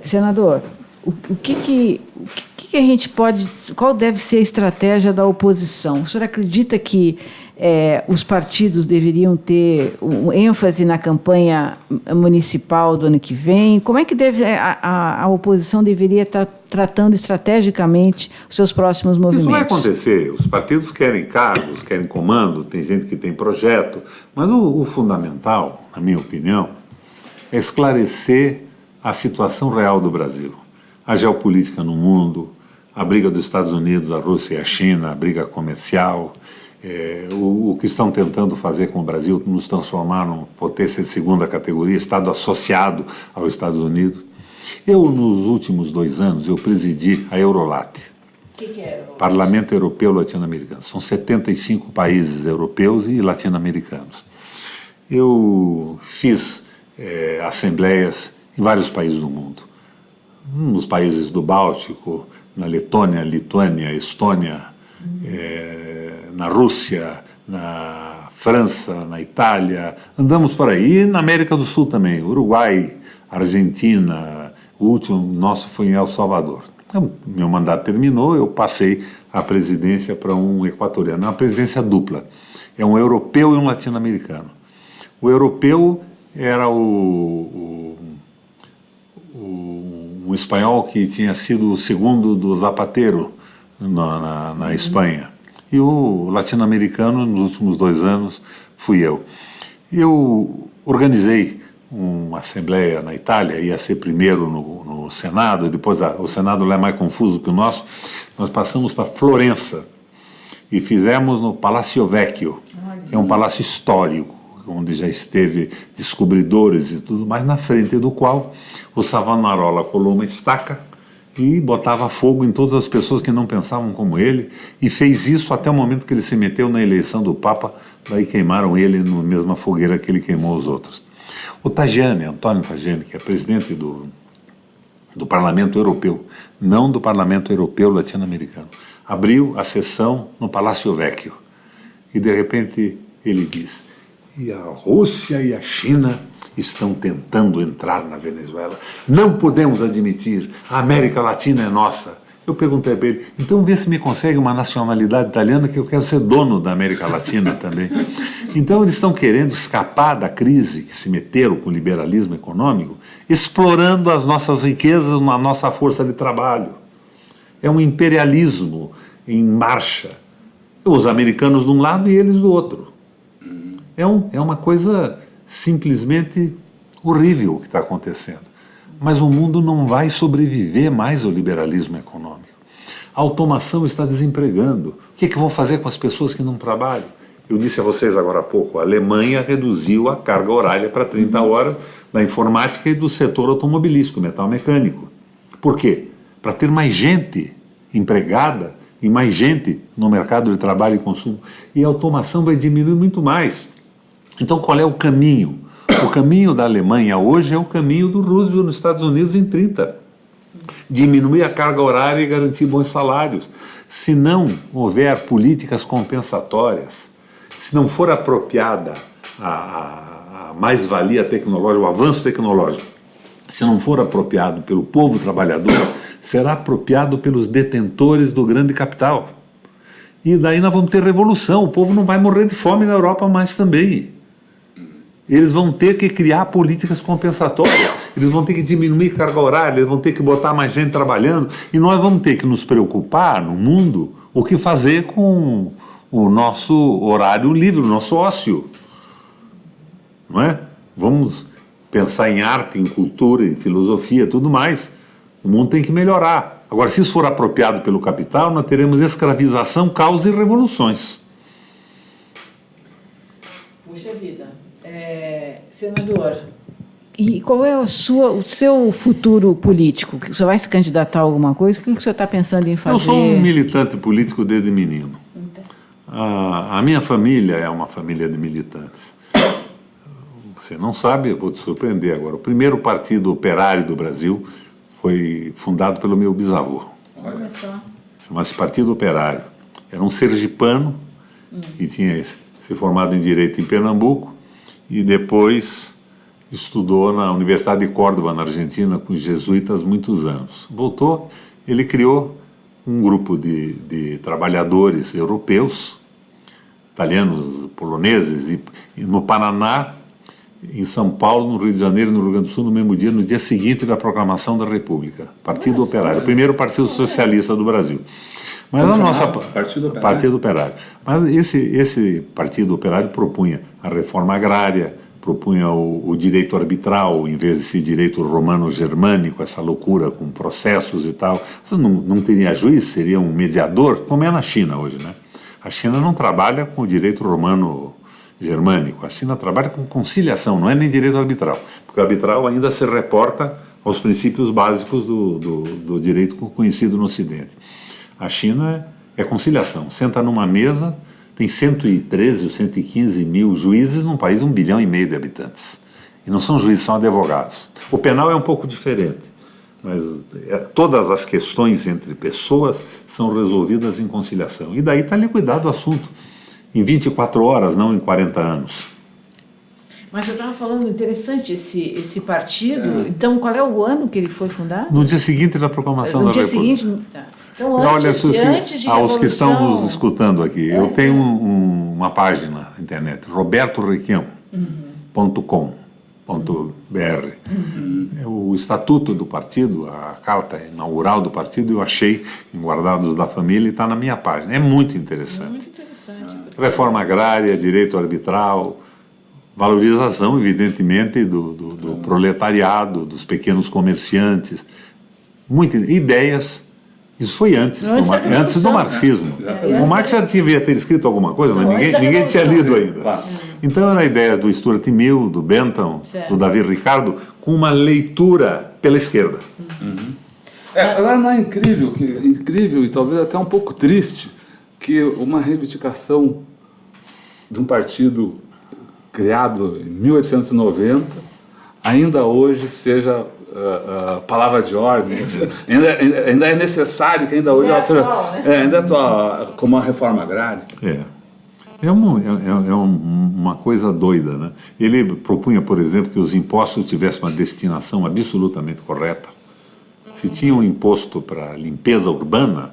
senador, o que a gente pode... Qual deve ser a estratégia da oposição? O senhor acredita que os partidos deveriam ter um ênfase na campanha municipal do ano que vem? Como é que a oposição deveria estar tratando estrategicamente os seus próximos movimentos? Isso vai acontecer. Os partidos querem cargos, querem comando, tem gente que tem projeto, mas o fundamental, na minha opinião, é esclarecer a situação real do Brasil. A geopolítica no mundo, a briga dos Estados Unidos, a Rússia e a China, a briga comercial, o que estão tentando fazer com o Brasil, nos transformar numa potência de segunda categoria, Estado associado aos Estados Unidos. Nos últimos 2 anos, eu presidi a Eurolat, O que é Eurolat? Parlamento Europeu Latino-Americano. São 75 países europeus e latino-americanos. Eu fiz assembleias em vários países do mundo. Nos países do Báltico, na Letônia, Lituânia, Estônia, na Rússia, na França, na Itália, andamos por aí, e na América do Sul também, Uruguai, Argentina, o último nosso foi em El Salvador. Então, meu mandato terminou, eu passei a presidência para um equatoriano, uma presidência dupla, é um europeu e um latino-americano. O europeu era um espanhol que tinha sido o segundo do Zapatero na Espanha. E o latino-americano, nos últimos 2 anos, fui eu. Eu organizei uma assembleia na Itália, ia ser primeiro no Senado, depois o Senado lá é mais confuso que o nosso. Nós passamos para Florença e fizemos no Palácio Vecchio, que é um palácio histórico, onde já esteve descobridores e tudo mais, na frente do qual o Savonarola colou uma estaca e botava fogo em todas as pessoas que não pensavam como ele, e fez isso até o momento que ele se meteu na eleição do Papa, daí queimaram ele na mesma fogueira que ele queimou os outros. O Tajani, Antônio Tajani, que é presidente do Parlamento Europeu, não do Parlamento Europeu Latino-Americano, abriu a sessão no Palácio Vecchio, e de repente ele diz: e a Rússia e a China estão tentando entrar na Venezuela. Não podemos admitir, a América Latina é nossa. Eu perguntei para ele, então vê se me consegue uma nacionalidade italiana, que eu quero ser dono da América Latina também. Então eles estão querendo escapar da crise que se meteram com o liberalismo econômico, explorando as nossas riquezas, a nossa força de trabalho. É um imperialismo em marcha. Os americanos de um lado e eles do outro. É uma coisa simplesmente horrível o que está acontecendo. Mas o mundo não vai sobreviver mais ao liberalismo econômico. A automação está desempregando. O que vão fazer com as pessoas que não trabalham? Eu disse a vocês agora há pouco, a Alemanha reduziu a carga horária para 30 horas da informática e do setor automobilístico, metal mecânico. Por quê? Para ter mais gente empregada e mais gente no mercado de trabalho e consumo. E a automação vai diminuir muito mais. Então, qual é o caminho? O caminho da Alemanha hoje é o caminho do Roosevelt nos Estados Unidos em 30. Diminuir a carga horária e garantir bons salários. Se não houver políticas compensatórias, se não for apropriada a mais-valia tecnológica, o avanço tecnológico, se não for apropriado pelo povo trabalhador, será apropriado pelos detentores do grande capital. E daí nós vamos ter revolução, o povo não vai morrer de fome na Europa mais também. Eles vão ter que criar políticas compensatórias, eles vão ter que diminuir carga horária, eles vão ter que botar mais gente trabalhando, e nós vamos ter que nos preocupar no mundo o que fazer com o nosso horário livre, o nosso ócio. Não é? Vamos pensar em arte, em cultura, em filosofia, tudo mais. O mundo tem que melhorar. Agora, se isso for apropriado pelo capital, nós teremos escravização, caos e revoluções. Puxa vida. Senador, e qual é o seu futuro político? O senhor vai se candidatar a alguma coisa? O que o senhor está pensando em fazer? Eu sou um militante político desde menino. Então. A minha família é uma família de militantes. Você não sabe, eu vou te surpreender agora. O primeiro partido operário do Brasil foi fundado pelo meu bisavô. Olha só. Chama-se Partido Operário. Era um sergipano que tinha se formado em Direito em Pernambuco e depois estudou na Universidade de Córdoba, na Argentina, com os jesuítas muitos anos. Voltou, ele criou um grupo de trabalhadores europeus, italianos, poloneses, e no Paraná, em São Paulo, no Rio de Janeiro, no Rio Grande do Sul, no mesmo dia, no dia seguinte da proclamação da República. Partido Operário, o primeiro partido socialista do Brasil. Mas a nossa Partido Operário. Mas esse Partido Operário propunha a reforma agrária, propunha o direito arbitral, em vez desse direito romano-germânico, essa loucura com processos e tal. Não teria juiz, seria um mediador, como é na China hoje, né? A China não trabalha com o direito romano-germânico, a China trabalha com conciliação, não é nem direito arbitral, porque o arbitral ainda se reporta aos princípios básicos do direito conhecido no Ocidente. A China é conciliação, senta numa mesa, tem 113 ou 115 mil juízes num país de 1,5 bilhão de habitantes. E não são juízes, são advogados. O penal é um pouco diferente, mas todas as questões entre pessoas são resolvidas em conciliação. E daí está liquidado o assunto, em 24 horas, não em 40 anos. Mas eu estava falando, interessante esse partido. Então, qual é o ano que ele foi fundado? No dia seguinte da proclamação da República. No dia seguinte... Tá. Então, antes de aos que estão nos escutando aqui, eu tenho uma página na internet, robertorequião.com.br. O estatuto do partido, a carta inaugural do partido, eu achei em Guardados da Família e está na minha página. É muito interessante. Muito interessante. Reforma agrária, direito arbitral, valorização, evidentemente, do proletariado, dos pequenos comerciantes, muitas ideias. Isso foi antes do marxismo. O Marx já devia ter escrito alguma coisa, mas ninguém tinha lido ainda. Então era a ideia do Stuart Mill, do Bentham, do Davi Ricardo, com uma leitura pela esquerda. Agora não é incrível e talvez até um pouco triste que uma reivindicação de um partido criado em 1890 ainda hoje seja palavra de ordem, ainda é necessário que ainda hoje ela seja ainda é atual, como a reforma agrária. É uma coisa doida, né? Ele propunha, por exemplo, que os impostos tivessem uma destinação absolutamente correta. Se tinha um imposto para limpeza urbana,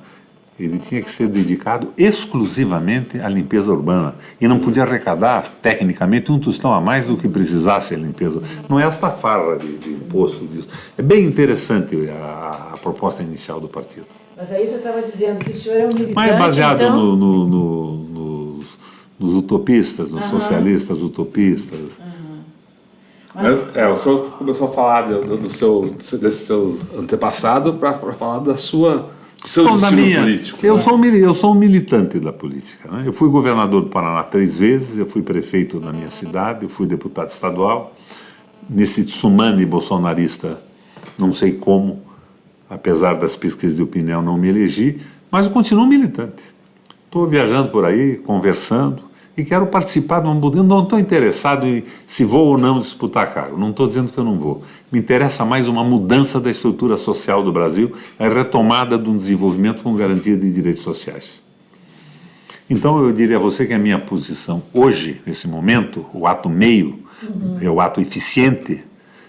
ele tinha que ser dedicado exclusivamente à limpeza urbana e não podia arrecadar, tecnicamente, um tostão a mais do que precisasse a limpeza. Não é esta farra de imposto disso. É bem interessante a proposta inicial do partido. Mas aí você estava dizendo que o senhor é um militante, mas é baseado então... nos utopistas, nos socialistas utopistas. O senhor começou a falar desse seu antepassado para falar da sua... político. Eu sou um militante da política, né? Eu fui governador do Paraná 3 vezes, eu fui prefeito da minha cidade, eu fui deputado estadual. Nesse tsunami bolsonarista, não sei como, apesar das pesquisas de opinião, não me elegi, mas eu continuo militante. Estou viajando por aí, conversando, e quero participar de uma mudança. Não estou interessado em se vou ou não disputar cargo, não estou dizendo que eu não vou. Me interessa mais uma mudança da estrutura social do Brasil, a retomada de um desenvolvimento com garantia de direitos sociais. Então eu diria a você que a minha posição hoje, nesse momento, o ato meio, o ato eficiente,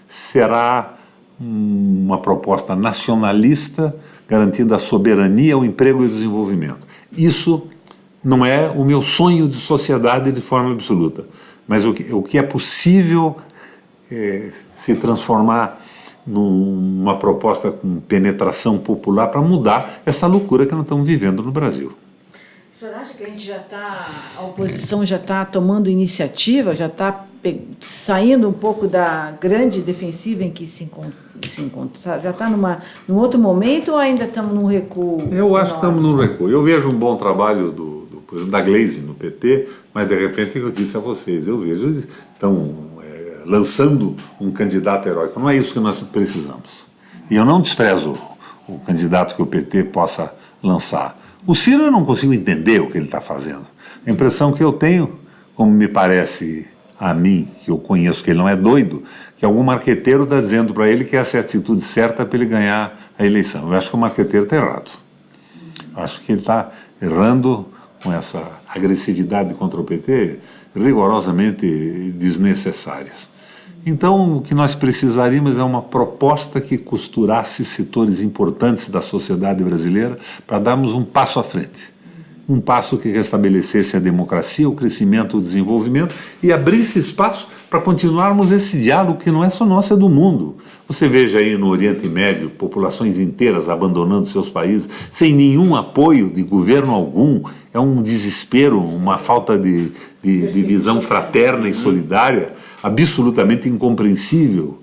será uma proposta nacionalista garantindo a soberania, o emprego e o desenvolvimento. Isso não é o meu sonho de sociedade de forma absoluta, mas o que é possível se transformar numa proposta com penetração popular para mudar essa loucura que nós estamos vivendo no Brasil. O senhor acha que a oposição já está tomando iniciativa, já está saindo um pouco da grande defensiva em que se encontra? Já está num outro momento ou ainda estamos num recuo? Eu acho que estamos num recuo. Eu vejo um bom trabalho da Gleisi no PT, mas de repente eu disse a vocês, eu vejo estão lançando um candidato heróico. Não é isso que nós precisamos. E eu não desprezo o candidato que o PT possa lançar. O Ciro eu não consigo entender o que ele está fazendo. A impressão que eu tenho, como me parece a mim, que eu conheço que ele não é doido, que algum marqueteiro está dizendo para ele que essa é a atitude certa para ele ganhar a eleição. Eu acho que o marqueteiro está errado. Acho que ele está errando com essa agressividade contra o PT rigorosamente desnecessárias. Então, o que nós precisaríamos é uma proposta que costurasse setores importantes da sociedade brasileira para darmos um passo à frente. Um passo que restabelecesse a democracia, o crescimento, o desenvolvimento e abrisse espaço para continuarmos esse diálogo que não é só nosso, é do mundo. Você veja aí no Oriente Médio, populações inteiras abandonando seus países, sem nenhum apoio de governo algum, é um desespero, uma falta de visão fraterna e solidária, absolutamente incompreensível,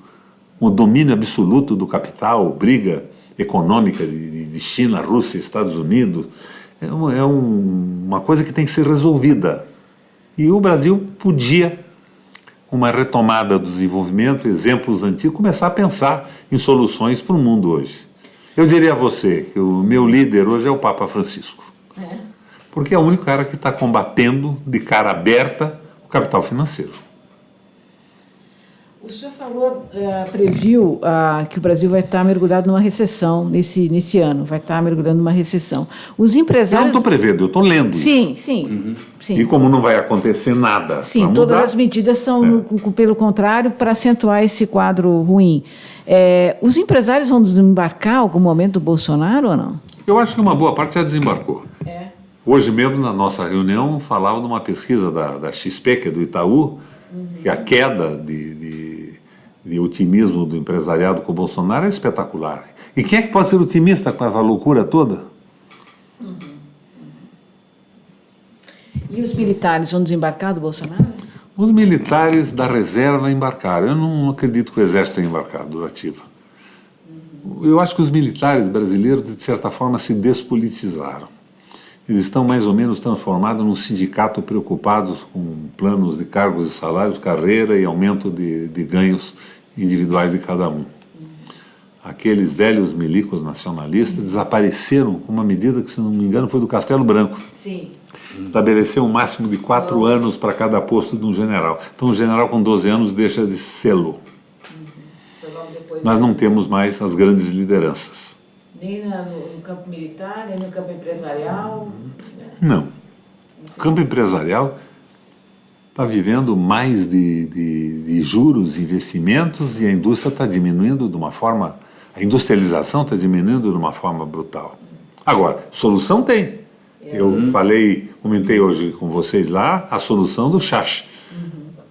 o domínio absoluto do capital, briga econômica de China, Rússia, Estados Unidos, uma coisa que tem que ser resolvida. E o Brasil podia, uma retomada do desenvolvimento, exemplos antigos, começar a pensar em soluções para o mundo hoje. Eu diria a você que o meu líder hoje é o Papa Francisco. Porque é o único cara que está combatendo de cara aberta o capital financeiro. O senhor falou, previu que o Brasil vai estar mergulhado numa recessão nesse ano, vai estar mergulhando numa recessão. Os empresários... Eu não estou prevendo, eu estou lendo. Sim. E como não vai acontecer nada. Sim, todas as medidas são, pelo contrário, para acentuar esse quadro ruim. Os empresários vão desembarcar em algum momento do Bolsonaro ou não? Eu acho que uma boa parte já desembarcou. Hoje mesmo, na nossa reunião, falava de uma pesquisa da XP, que é do Itaú, que a queda de otimismo do empresariado com o Bolsonaro é espetacular. E quem é que pode ser otimista com essa loucura toda? E os militares vão desembarcar do Bolsonaro? Os militares da reserva embarcaram. Eu não acredito que o exército tenha embarcado, ativa. Eu acho que os militares brasileiros, de certa forma, se despolitizaram. Eles estão mais ou menos transformados num sindicato preocupados com planos de cargos e salários, carreira e aumento de ganhos individuais de cada um. Aqueles velhos milicos nacionalistas desapareceram com uma medida que, se não me engano, foi do Castelo Branco. Sim. Estabeleceu um máximo de 4 anos para cada posto de um general. Então, o general com 12 anos deixa de sê-lo. Nós não temos mais as grandes lideranças. Nem no campo militar, nem no campo empresarial? Não. O campo empresarial está vivendo mais de juros, investimentos, e a indústria está diminuindo de uma forma... A industrialização está diminuindo de uma forma brutal. Agora, solução tem. Eu comentei hoje com vocês lá a solução do Schacht,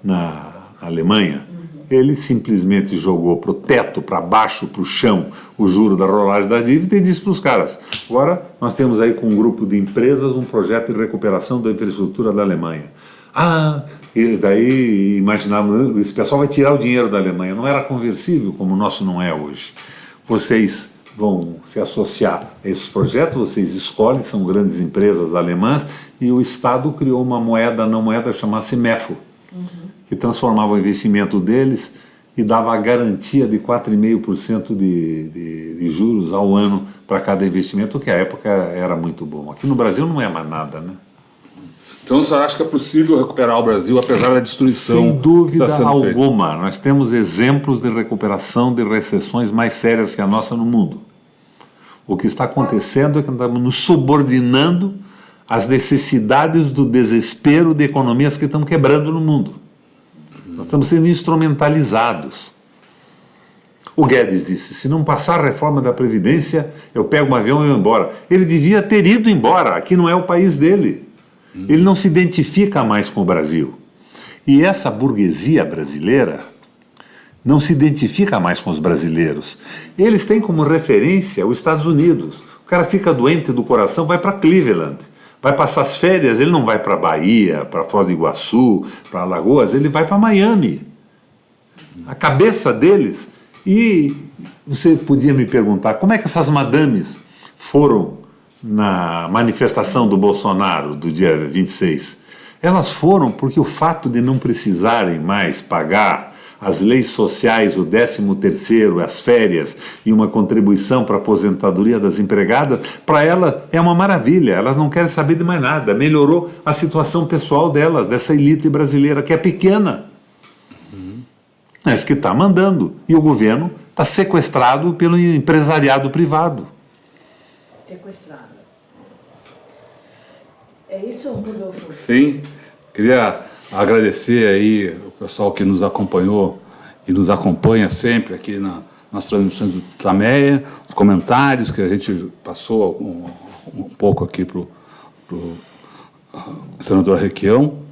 na Alemanha. Ele simplesmente jogou para o teto, para baixo, para o chão, o juro da rolagem da dívida e disse para os caras: agora nós temos aí com um grupo de empresas um projeto de recuperação da infraestrutura da Alemanha. E daí imaginávamos, esse pessoal vai tirar o dinheiro da Alemanha. Não era conversível como o nosso não é hoje. Vocês vão se associar a esses projetos, vocês escolhem, são grandes empresas alemãs, e o Estado criou uma não moeda chamada MEFO, que transformava o investimento deles e dava a garantia de 4,5% de juros ao ano para cada investimento, que à época era muito bom. Aqui no Brasil não é mais nada, né? Então, você acha que é possível recuperar o Brasil, apesar da destruição? Sem dúvida que está sendo alguma. feita? Nós temos exemplos de recuperação de recessões mais sérias que a nossa no mundo. O que está acontecendo é que nós estamos nos subordinando às necessidades do desespero de economias que estão quebrando no mundo. Nós estamos sendo instrumentalizados. O Guedes disse: se não passar a reforma da Previdência, eu pego um avião e vou embora. Ele devia ter ido embora, aqui não é o país dele. Ele não se identifica mais com o Brasil. E essa burguesia brasileira não se identifica mais com os brasileiros. Eles têm como referência os Estados Unidos. O cara fica doente do coração, vai para Cleveland. Vai passar as férias, ele não vai para Bahia, para Foz do Iguaçu, para Alagoas, ele vai para Miami. A cabeça deles... E você podia me perguntar, como é que essas madames foram na manifestação do Bolsonaro, do dia 26? Elas foram porque o fato de não precisarem mais pagar as leis sociais, o 13º, as férias e uma contribuição para a aposentadoria das empregadas, para elas é uma maravilha, elas não querem saber de mais nada. Melhorou a situação pessoal delas, dessa elite brasileira, que é pequena. Mas que está mandando. E o governo está sequestrado pelo empresariado privado. Sequestrado. É isso, Rodolfo? Sim, queria agradecer aí o pessoal que nos acompanhou e nos acompanha sempre aqui nas transmissões do Tutameia, os comentários que a gente passou um pouco aqui para o senador Requião,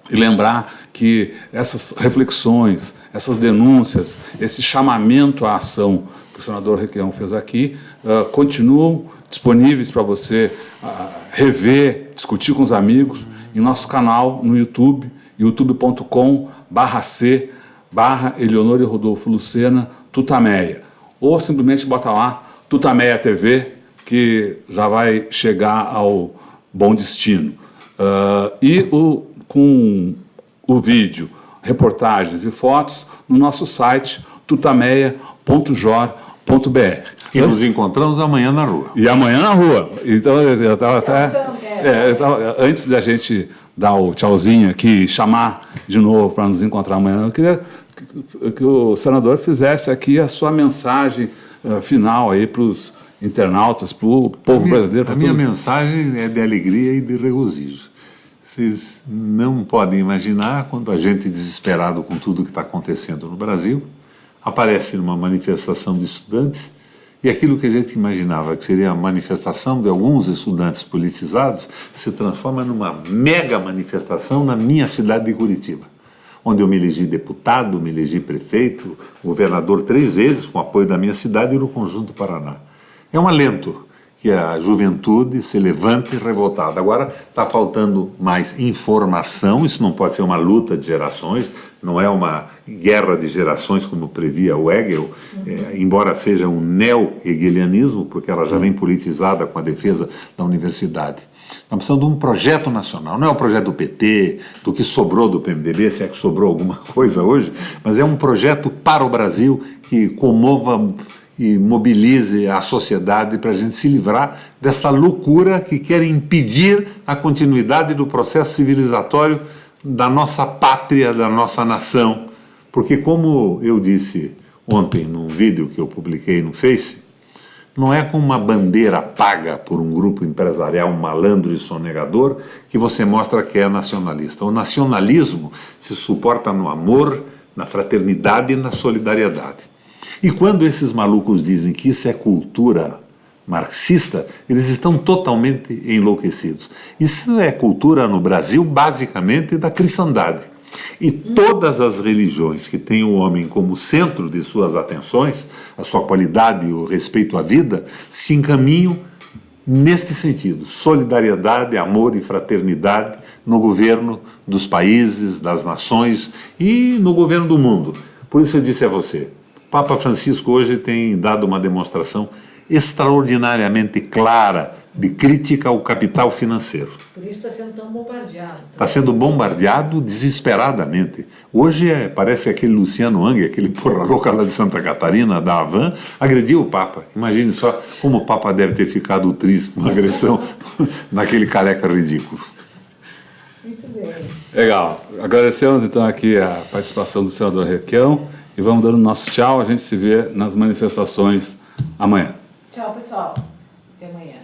e lembrar que essas reflexões, essas denúncias, esse chamamento à ação que o senador Requião fez aqui, continuam disponíveis para você rever, discutir com os amigos em nosso canal no YouTube, youtube.com/c/Eleonora e Rodolfo Lucena Tutameia. Ou simplesmente bota lá Tutameia TV, que já vai chegar ao bom destino. Com o vídeo, reportagens e fotos no nosso site tutameia.jor.br. E nos encontramos amanhã na rua. E amanhã na rua. Então, eu estava antes da gente dar o tchauzinho aqui, chamar de novo para nos encontrar amanhã, eu queria que o senador fizesse aqui a sua mensagem final aí para os internautas, para o povo brasileiro. A minha mensagem é de alegria e de regozijo. Vocês não podem imaginar quando a gente, desesperado com tudo que está acontecendo no Brasil, aparece numa manifestação de estudantes e aquilo que a gente imaginava que seria a manifestação de alguns estudantes politizados se transforma numa mega manifestação na minha cidade de Curitiba, onde eu me elegi deputado, me elegi prefeito, governador 3 vezes, com apoio da minha cidade e do Conjunto do Paraná. É um alento que a juventude se levante revoltada. Agora está faltando mais informação, isso não pode ser uma luta de gerações, não é uma guerra de gerações como previa o Hegel, embora seja um neo-hegelianismo, porque ela já vem politizada com a defesa da universidade. Estamos precisando de um projeto nacional, não é o projeto do PT, do que sobrou do PMDB, se é que sobrou alguma coisa hoje, mas é um projeto para o Brasil que comova e mobilize a sociedade para a gente se livrar dessa loucura que quer impedir a continuidade do processo civilizatório da nossa pátria, da nossa nação. Porque, como eu disse ontem num vídeo que eu publiquei no Face, não é com uma bandeira paga por um grupo empresarial malandro e sonegador que você mostra que é nacionalista. O nacionalismo se suporta no amor, na fraternidade e na solidariedade. E quando esses malucos dizem que isso é cultura marxista, eles estão totalmente enlouquecidos. Isso é cultura no Brasil, basicamente, da cristandade. E todas as religiões que têm o homem como centro de suas atenções, a sua qualidade e o respeito à vida, se encaminham neste sentido: solidariedade, amor e fraternidade no governo dos países, das nações e no governo do mundo. Por isso eu disse a você, Papa Francisco hoje tem dado uma demonstração extraordinariamente clara de crítica ao capital financeiro. Por isso está sendo tão bombardeado. Está sendo bombardeado desesperadamente. Hoje parece aquele Luciano Hang, aquele porra louca lá de Santa Catarina, da Havan, agrediu o Papa. Imagine só como o Papa deve ter ficado triste com uma agressão naquele careca ridículo. Muito bem. Legal. Agradecemos então aqui a participação do senador Requião e vamos dando nosso tchau. A gente se vê nas manifestações amanhã. Tchau, pessoal. Até amanhã.